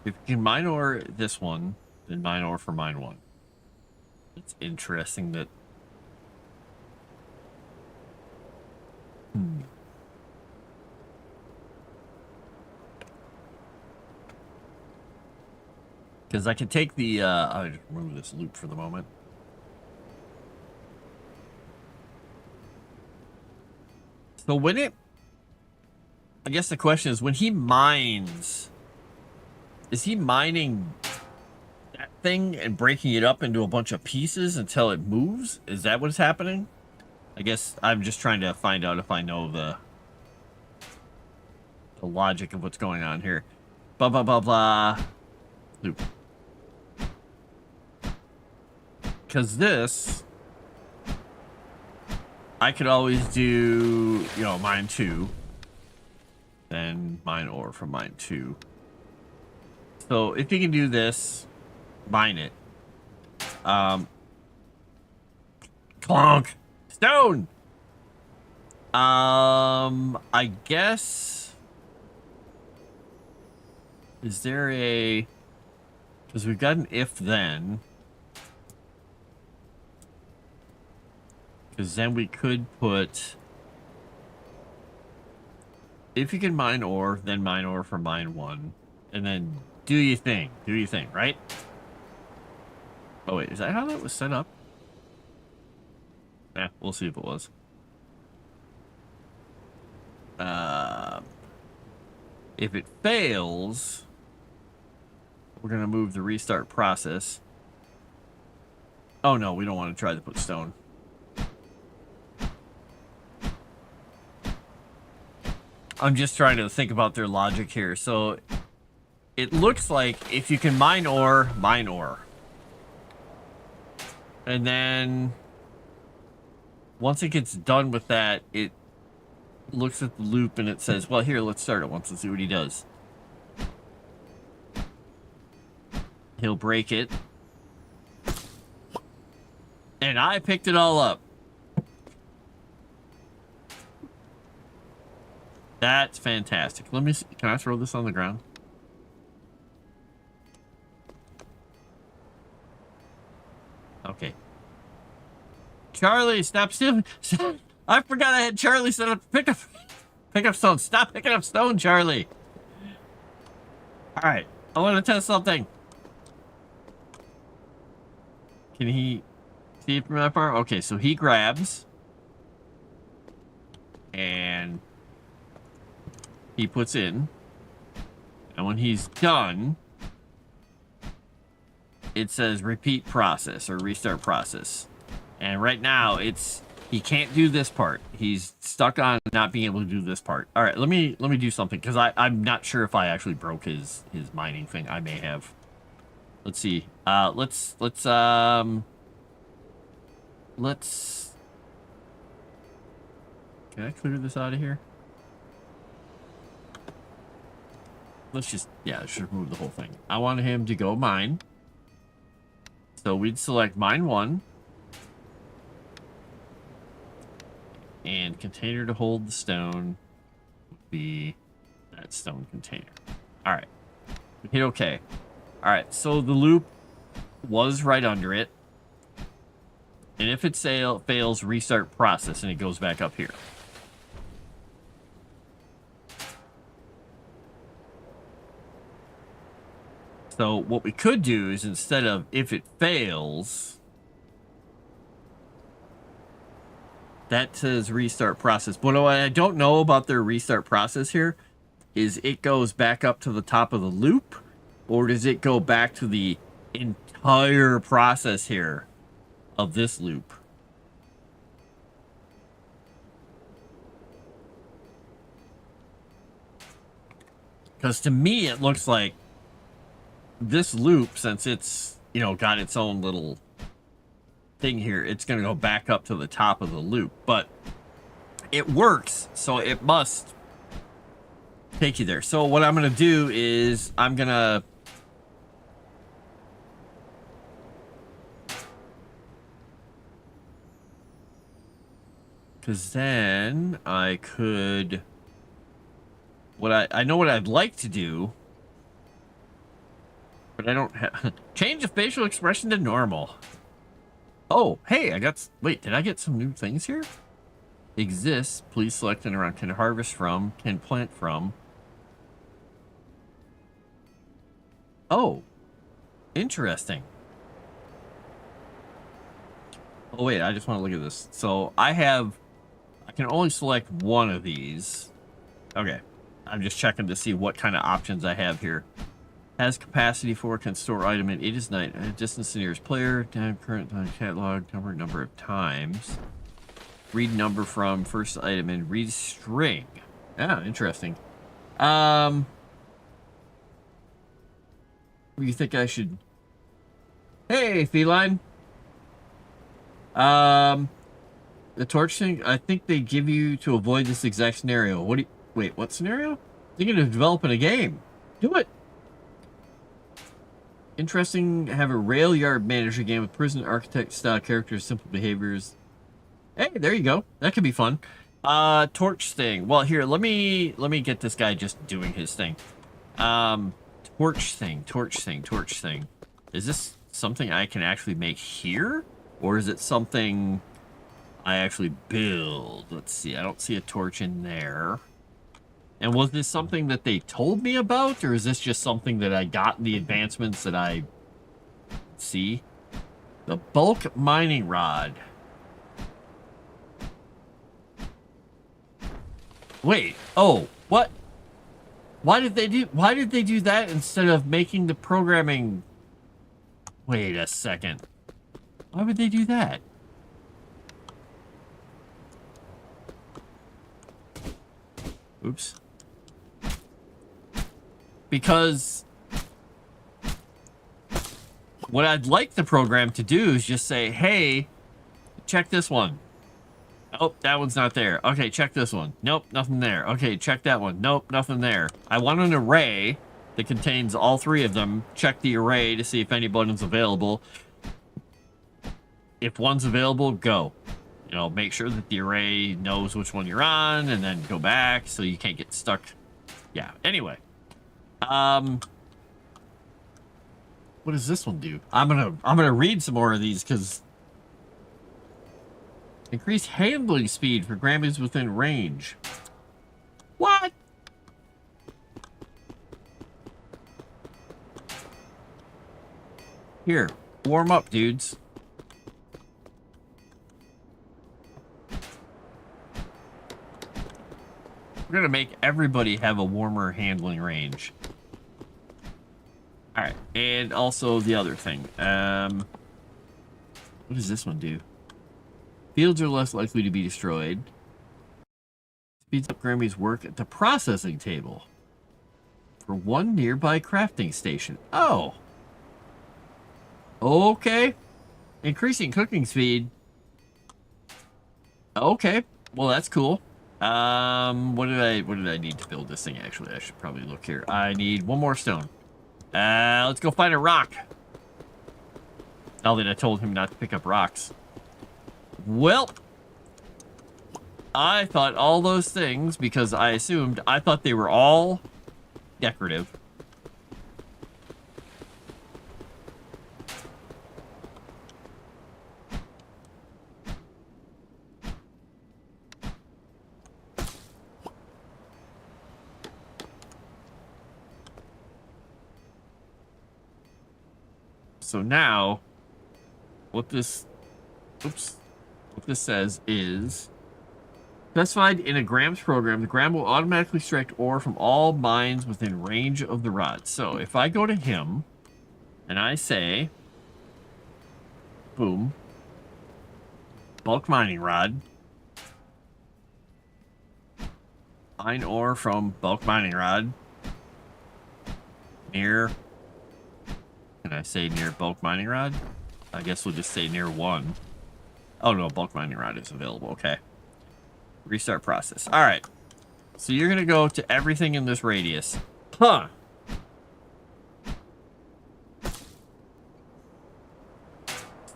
if you can mine ore this one, then mine ore for mine 1. It's interesting that. Because I can take the, I'll just remove this loop for the moment. So when it, I guess the question is, when he mines, is he mining that thing and breaking it up into a bunch of pieces until it moves? Is that what's happening? I guess I'm just trying to find out if I know the logic of what's going on here. Blah, blah, blah, blah. Loop. Because this, I could always do, you know, mine 2. Then mine ore from mine 2. So if you can do this, mine it. Clonk. Stone! I guess... Is there a... Because we've got an if-then. Because then we could put... If you can mine ore, then mine ore for mine 1. And then do your thing. Do your thing, right? Oh, wait. Is that how that was set up? Yeah, we'll see if it was. If it fails, we're going to move the restart process. Oh, no, we don't want to try to put stone. I'm just trying to think about their logic here. So it looks like if you can mine ore, mine ore. And then once it gets done with that, it looks at the loop and it says, well, here, let's start it once. Let's see what he does. He'll break it. And I picked it all up. That's fantastic. Let me see. Can I throw this on the ground? Okay. Charlie, stop stealing. I forgot I had Charlie set up. Pick up stone. Stop picking up stone, Charlie. All right. I want to test something. Can he see it from that far? Okay, so he grabs. And he puts in. And when he's done, it says repeat process or restart process. And right now, he can't do this part. He's stuck on not being able to do this part. All right, let me do something because I'm not sure if I actually broke his mining thing. I may have. Let's see. Let's. Can I clear this out of here? Let's just remove the whole thing. I want him to go mine. So we'd select mine 1. And container to hold the stone would be that stone container. All right. We hit OK. All right, so the loop was right under it. And if it fails, restart process, and it goes back up here. So what we could do is, instead of if it fails, that says restart process. But what I don't know about their restart process here is it goes back up to the top of the loop, or does it go back to the entire process here of this loop? Because to me, it looks like this loop, since it's, you know, got its own little thing here, it's going to go back up to the top of the loop. But it works, so it must take you there. So what I'm going to do is I'm going to... Because then I could... I know what I'd like to do, but I don't have... Change the facial expression to normal. Oh, hey, I got... Wait, did I get some new things here? Exists. Please select and around. Can harvest from. Can plant from. Oh. Interesting. Oh, wait, I just want to look at this. So, I can only select one of these. Okay. I'm just checking to see what kind of options I have here. Has capacity for, can store item in. It is night. Distance to nearest player. Time current time catalog. Number of times. Read number from first item and read string. Yeah, interesting. What do you think I should... Hey, feline. The torch thing, I think they give you to avoid this exact scenario. What do you... Wait, what scenario? Thinking of developing a game. Do it. Interesting. Have a rail yard manager game with prison architect style characters, simple behaviors. Hey, there you go. That could be fun. Torch thing. Well, here, let me get this guy just doing his thing. Torch thing. Is this something I can actually make here? Or is it something I actually build? Let's see. I don't see a torch in there. And was this something that they told me about? Or is this just something that I got in the advancements that I see? The bulk mining rod. Wait. Oh, what? Why did they do that instead of making the programming? Wait a second. Why would they do that? Oops. Because what I'd like the program to do is just say, hey, check this one. Oh, that one's not there. Okay, check this one. Nope, nothing there. Okay, check that one. Nope, nothing there. I want an array that contains all three of them. Check the array to see if any button's available. If one's available, go. You know, make sure that the array knows which one you're on, and then go back so you can't get stuck. Yeah, anyway. What does this one do? I'm gonna read some more of these, because increase handling speed for Grammys within range. What? Here, warm up, dudes. We're gonna make everybody have a warmer handling range. Alright, and also the other thing. What does this one do? Fields are less likely to be destroyed. Speeds up Grammy's work at the processing table. For one nearby crafting station. Oh. Okay. Increasing cooking speed. Okay. Well, that's cool. What did I need to build this thing? Actually, I should probably look here. I need one more stone. Let's go find a rock. Now that I told him not to pick up rocks. Well, I thought all those things, because I thought they were all decorative. So now, what this says is, specified in a Grams program, the Gram will automatically extract ore from all mines within range of the rod. So if I go to him, and I say, boom, bulk mining rod, mine ore from bulk mining rod, near, can I say near bulk mining rod? I guess we'll just say near one. Oh no, bulk mining rod is available, okay. Restart process. All right. So you're going to go to everything in this radius. Huh.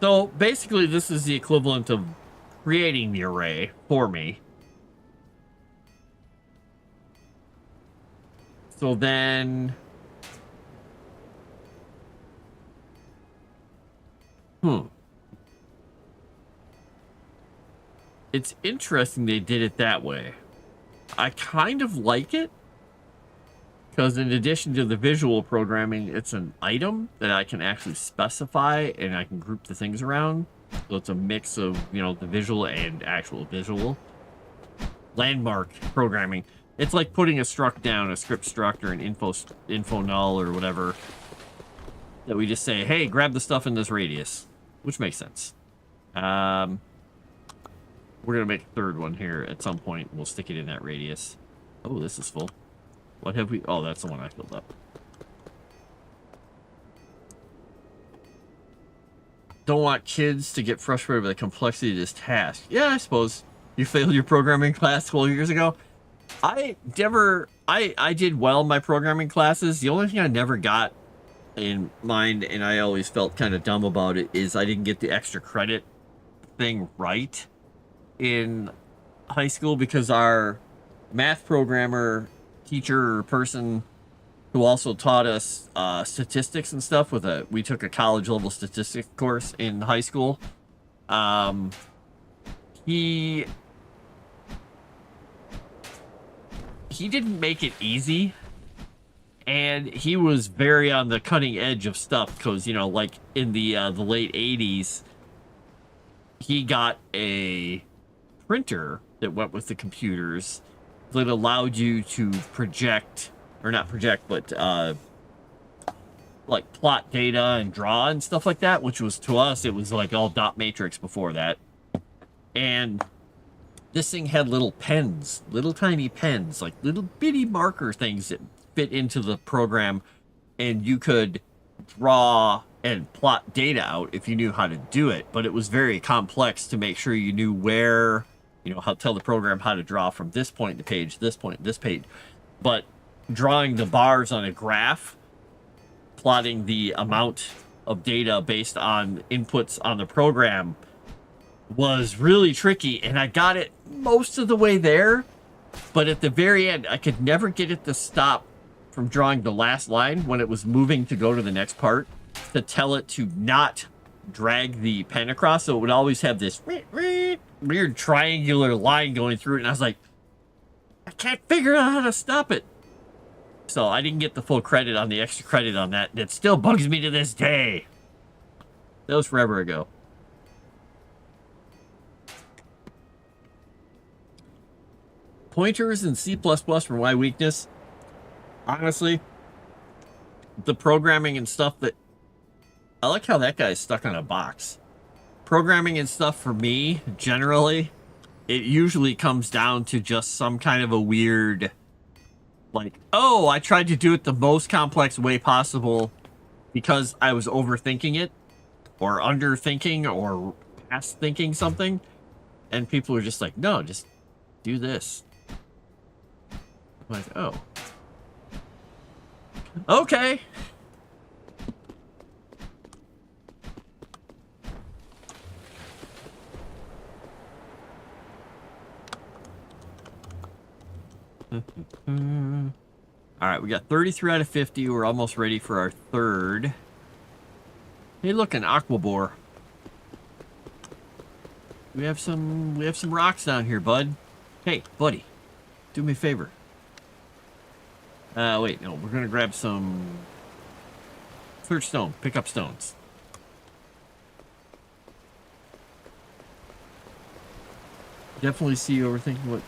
So basically this is the equivalent of creating the array for me. So then... It's interesting they did it that way. I kind of like it, because in addition to the visual programming, it's an item that I can actually specify and I can group the things around. So it's a mix of, you know, the visual and actual visual. Landmark programming. It's like putting a struct down, a script struct, or an info null or whatever, that we just say, hey, grab the stuff in this radius, which makes sense. We're going to make a third one here at some point. We'll stick it in that radius. Oh, this is full. What have we... Oh, that's the one I filled up. Don't want kids to get frustrated with the complexity of this task. Yeah, I suppose. You failed your programming class 12 years ago. I did well in my programming classes. The only thing I never got in mind, and I always felt kind of dumb about it, is I didn't get the extra credit thing right in high school, because our math programmer teacher or person who also taught us statistics and stuff we took a college level statistics course in high school. He didn't make it easy, and he was very on the cutting edge of stuff, because, you know, like in the late 80s, he got a printer that went with the computers that allowed you to project, or not project, but like plot data and draw and stuff like that, which was, to us, it was like all dot matrix before that. And this thing had little pens, little tiny pens, like little bitty marker things that fit into the program, and you could draw and plot data out if you knew how to do it. But it was very complex to make sure you knew where, you know, how tell the program how to draw from this point in the page, this point, this page. But drawing the bars on a graph, plotting the amount of data based on inputs on the program, was really tricky, and I got it most of the way there, but at the very end I could never get it to stop from drawing the last line when it was moving to go to the next part, to tell it to not drag the pen across. So it would always have this weird triangular line going through it, and I was like, I can't figure out how to stop it. So I didn't get the full credit on the extra credit on that. That still bugs me to this day. That was forever ago. Pointers in C++ were my weakness. Honestly, the programming and stuff that... I like how that guy's stuck on a box. Programming and stuff for me, generally, it usually comes down to just some kind of a weird... like, oh, I tried to do it the most complex way possible because I was overthinking it, or underthinking, or past thinking something. And people are just like, no, just do this. I'm like, oh. Okay. All right, we got 33 out of 50. We're almost ready for our third. Hey, look, an aquabore. We have some rocks down here, bud. Hey, buddy, do me a favor. Wait, no, we're gonna grab some search stone, pick up stones. Definitely see you overthinking what.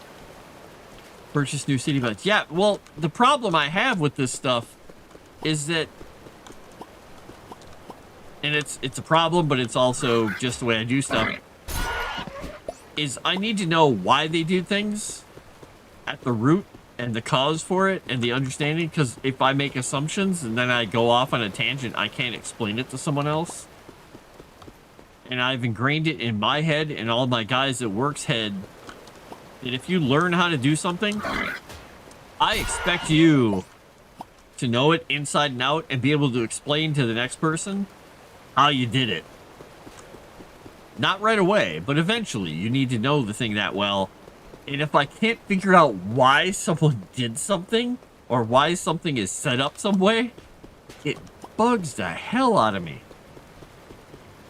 Purchase new city buds. Yeah, well, the problem I have with this stuff is that, and it's a problem, but it's also just the way I do stuff, is I need to know why they do things at the root and the cause for it and the understanding, because if I make assumptions and then I go off on a tangent, I can't explain it to someone else. And I've ingrained it in my head and all my guys at work's head that if you learn how to do something, I expect you to know it inside and out and be able to explain to the next person how you did it. Not right away, but eventually you need to know the thing that well. And if I can't figure out why someone did something or why something is set up some way, it bugs the hell out of me.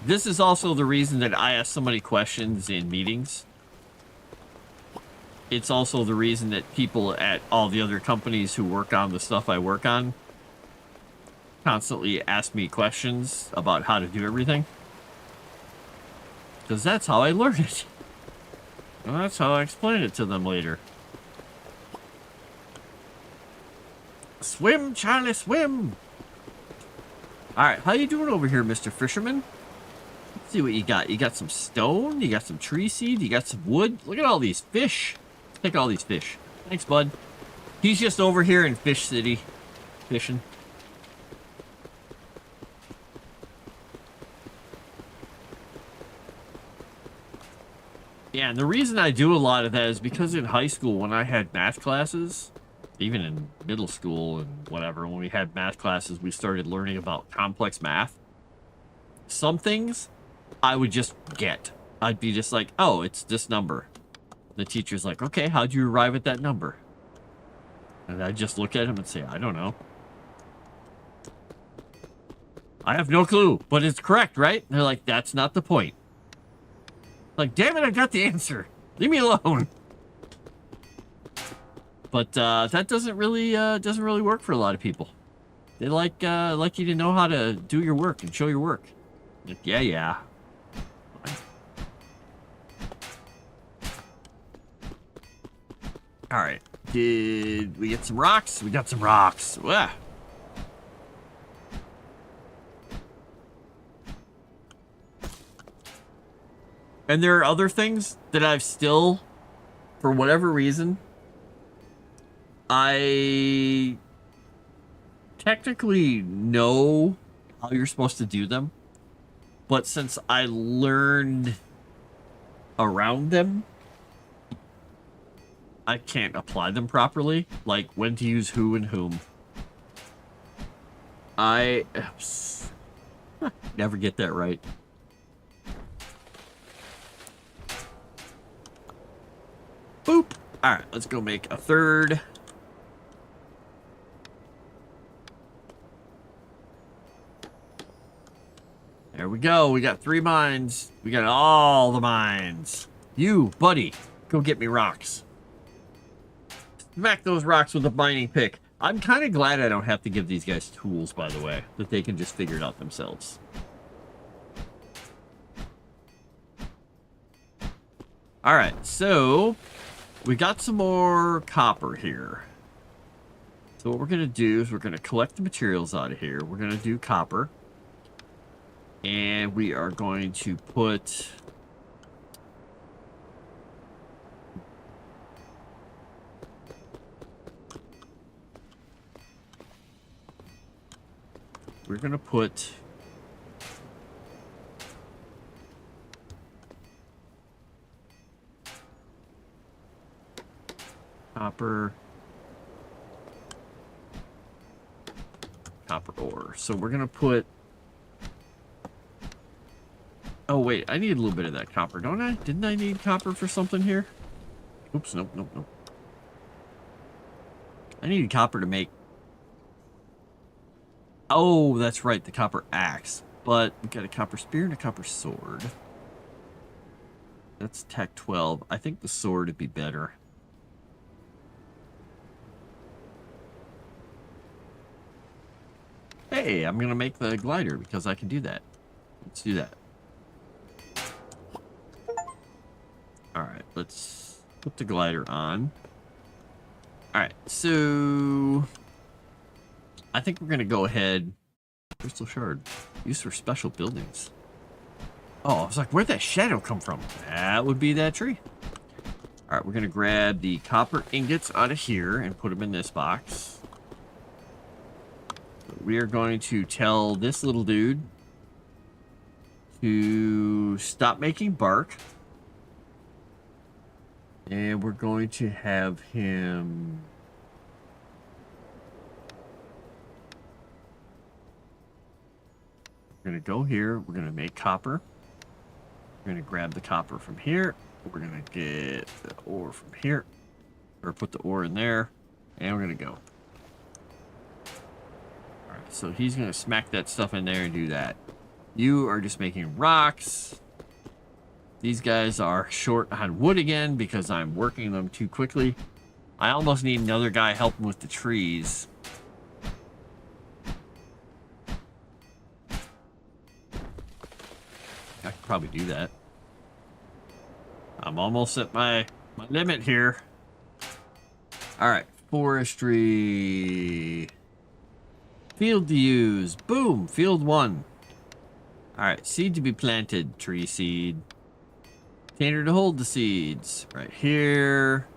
This is also the reason that I ask so many questions in meetings. It's also the reason that people at all the other companies who work on the stuff I work on constantly ask me questions about how to do everything. Because that's how I learn it. And that's how I explain it to them later. Swim, Charlie, swim! Alright, how you doing over here, Mr. Fisherman? Let's see what you got. You got some stone, you got some tree seed, you got some wood. Look at all these fish. Take all these fish. Thanks, bud. He's just over here in Fish City fishing. Yeah, and the reason I do a lot of that is because in high school, when I had math classes, even in middle school and whatever, when we had math classes, we started learning about complex math. Some things I would just get. I'd be just like, oh, it's this number. The teacher's like, okay, how'd you arrive at that number? And I just look at him and say, I don't know. I have no clue, but it's correct, right? And they're like, that's not the point. Like, damn it, I got the answer. Leave me alone. But that doesn't really work for a lot of people. They like you to know how to do your work and show your work. Like, yeah. All right. Did we get some rocks? We got some rocks. Wah. And there are other things that I've still, for whatever reason, I technically know how you're supposed to do them. But since I learned around them, I can't apply them properly. Like when to use who and whom. I never get that right. Boop. All right, let's go make a third. There we go. We got 3 mines. We got all the mines. You, buddy, go get me rocks. Smack those rocks with a mining pick. I'm kind of glad I don't have to give these guys tools, by the way, that they can just figure it out themselves. All right, so we got some more copper here. So what we're going to do is we're going to collect the materials out of here. We're going to do copper. And we are going to put... We're going to put... copper ore. So we're going to put... Oh, wait. I need a little bit of that copper, don't I? Didn't I need copper for something here? Oops. Nope. I needed copper to make... Oh, that's right. The copper axe. But we got a copper spear and a copper sword. That's Tech 12. I think the sword would be better. Hey, I'm going to make the glider because I can do that. Let's do that. All right. let's put the glider on. All right, so I think we're gonna go ahead. Crystal shard, used for special buildings. Oh, I was like, where'd that shadow come from? That would be that tree. All right, we're gonna grab the copper ingots out of here and put them in this box. We are going to tell this little dude to stop making bark. And we're going to have him... We're going to go here. We're going to make copper. We're going to grab the copper from here. We're going to get the ore from here. Or put the ore in there. And we're going to go. Alright, so he's going to smack that stuff in there and do that. You are just making rocks. These guys are short on wood again because I'm working them too quickly. I almost need another guy helping with the trees. I could probably do that. I'm almost at my limit here. Alright, forestry. Field to use. Boom, field 1. Alright, seed to be planted, tree seed. Container to hold the seeds. Right here.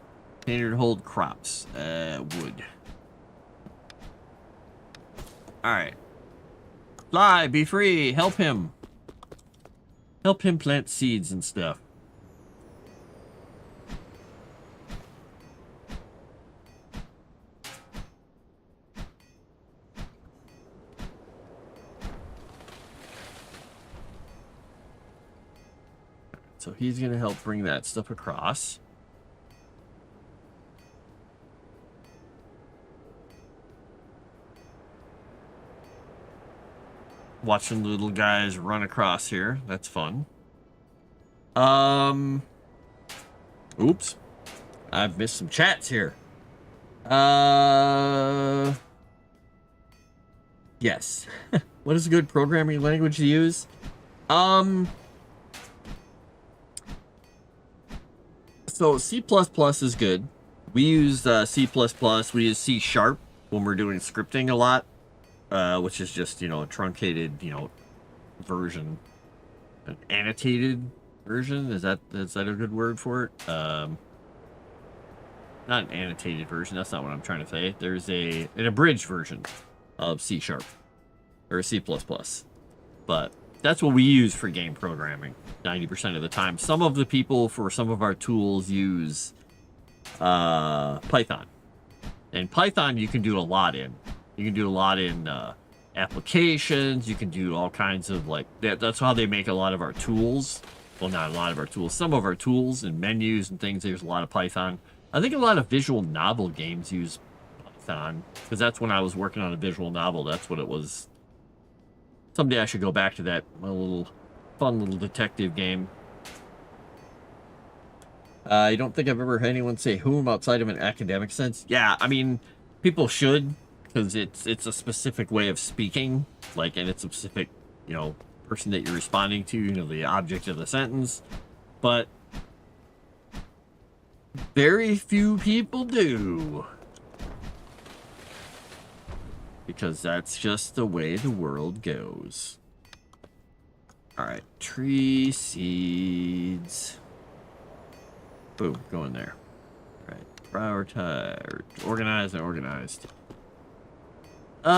Container to hold crops. Wood. Alright. Fly, be free, help him. Help him plant seeds and stuff. So he's going to help bring that stuff across. Watching the little guys run across here. That's fun. Oops. I've missed some chats here. Yes. What is a good programming language to use? So C++ is good. We use C++. We use C# when we're doing scripting a lot, which is just, a truncated, version, an annotated version. Is that a good word for it? Not an annotated version. That's not what I'm trying to say. There's an abridged version of C# or C++, but that's what we use for game programming 90% of the time. Some of the people for some of our tools use Python. And Python you can do a lot in. You can do a lot in applications. You can do all kinds of that's how they make a lot of our tools. Well, not a lot of our tools. Some of our tools and menus and things, there's a lot of Python. I think a lot of visual novel games use Python because that's when I was working on a visual novel. That's what it was. Someday I should go back to that fun little detective game. I don't think I've ever heard anyone say whom outside of an academic sense. Yeah, I mean, people should, because it's a specific way of speaking, and it's a specific, person that you're responding to, the object of the sentence. But very few people do. Because that's just the way the world goes. Alright, tree seeds. Boom, go in there. Alright, prioritize, organized and organized. We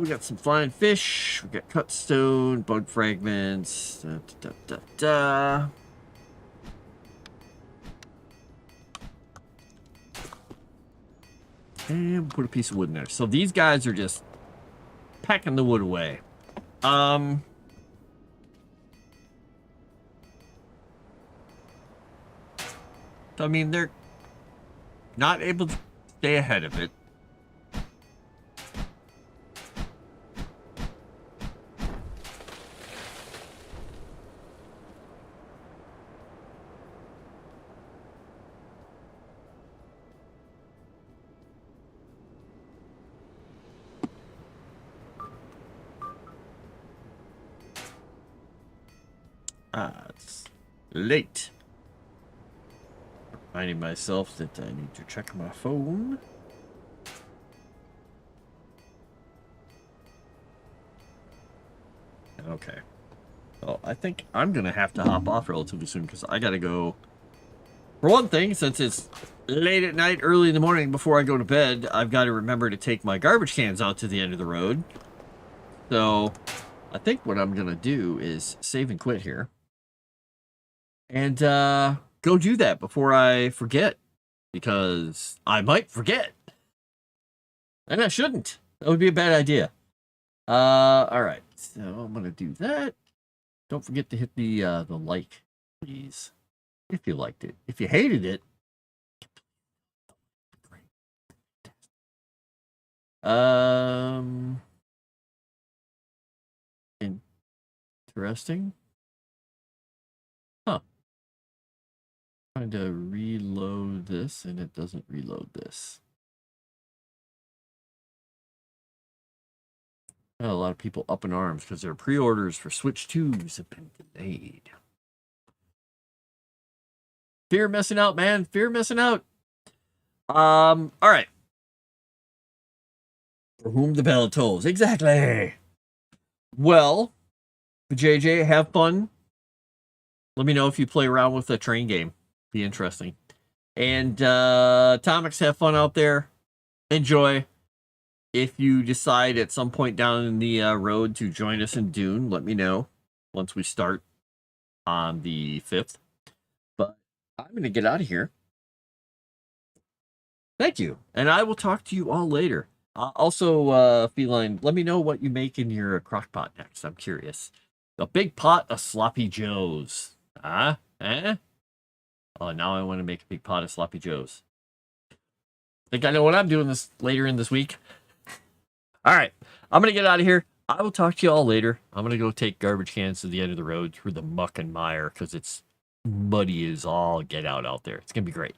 got some flying fish. We got cut stone, bug fragments. And put a piece of wood in there. So these guys are just packing the wood away. I mean, they're not able to stay ahead of it. It's late. Reminding myself that I need to check my phone. Okay. Well, I think I'm going to have to hop off relatively soon because I got to go. For one thing, since it's late at night, early in the morning before I go to bed, I've got to remember to take my garbage cans out to the end of the road. So I think what I'm going to do is save and quit here. And go do that before I forget. Because I might forget. And I shouldn't. That would be a bad idea. Alright. So I'm going to do that. Don't forget to hit the like, please. If you liked it. If you hated it, interesting. Huh. Trying to reload this and it doesn't reload this. A lot of people up in arms because their pre-orders for Switch 2s have been delayed. Fear missing out, man. Fear missing out. All right. For whom the bell tolls. Exactly. Well, JJ, have fun. Let me know if you play around with the train game. Be interesting. And Atomics, have fun out there. Enjoy. If you decide at some point down the road to join us in Dune, let me know once we start on the 5th. But I'm going to get out of here. Thank you. And I will talk to you all later. Also, Feline, let me know what you make in your crock pot next. I'm curious. A big pot of Sloppy Joes. Huh? Eh? Oh, now I want to make a big pot of Sloppy Joes. Think I know what I'm doing this later in this week. All right. I'm going to get out of here. I will talk to you all later. I'm going to go take garbage cans to the end of the road through the muck and mire because it's muddy as all get out there. It's going to be great.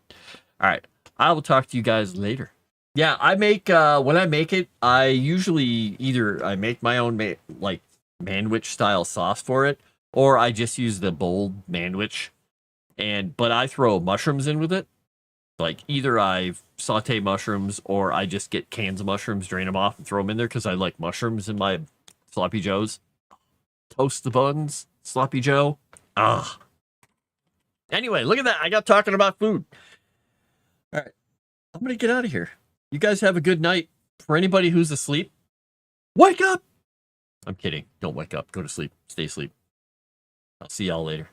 All right. I will talk to you guys later. Yeah, I make, when I make it, I usually either I make my own, like, Manwich style sauce for it, or I just use the bold Manwich. But I throw mushrooms in with it. Like, either I saute mushrooms or I just get cans of mushrooms, drain them off, and throw them in there because I like mushrooms in my Sloppy Joes. Toast the buns, Sloppy Joe. Ah. Anyway, look at that. I got talking about food. All right. I'm going to get out of here. You guys have a good night. For anybody who's asleep, wake up! I'm kidding. Don't wake up. Go to sleep. Stay asleep. I'll see y'all later.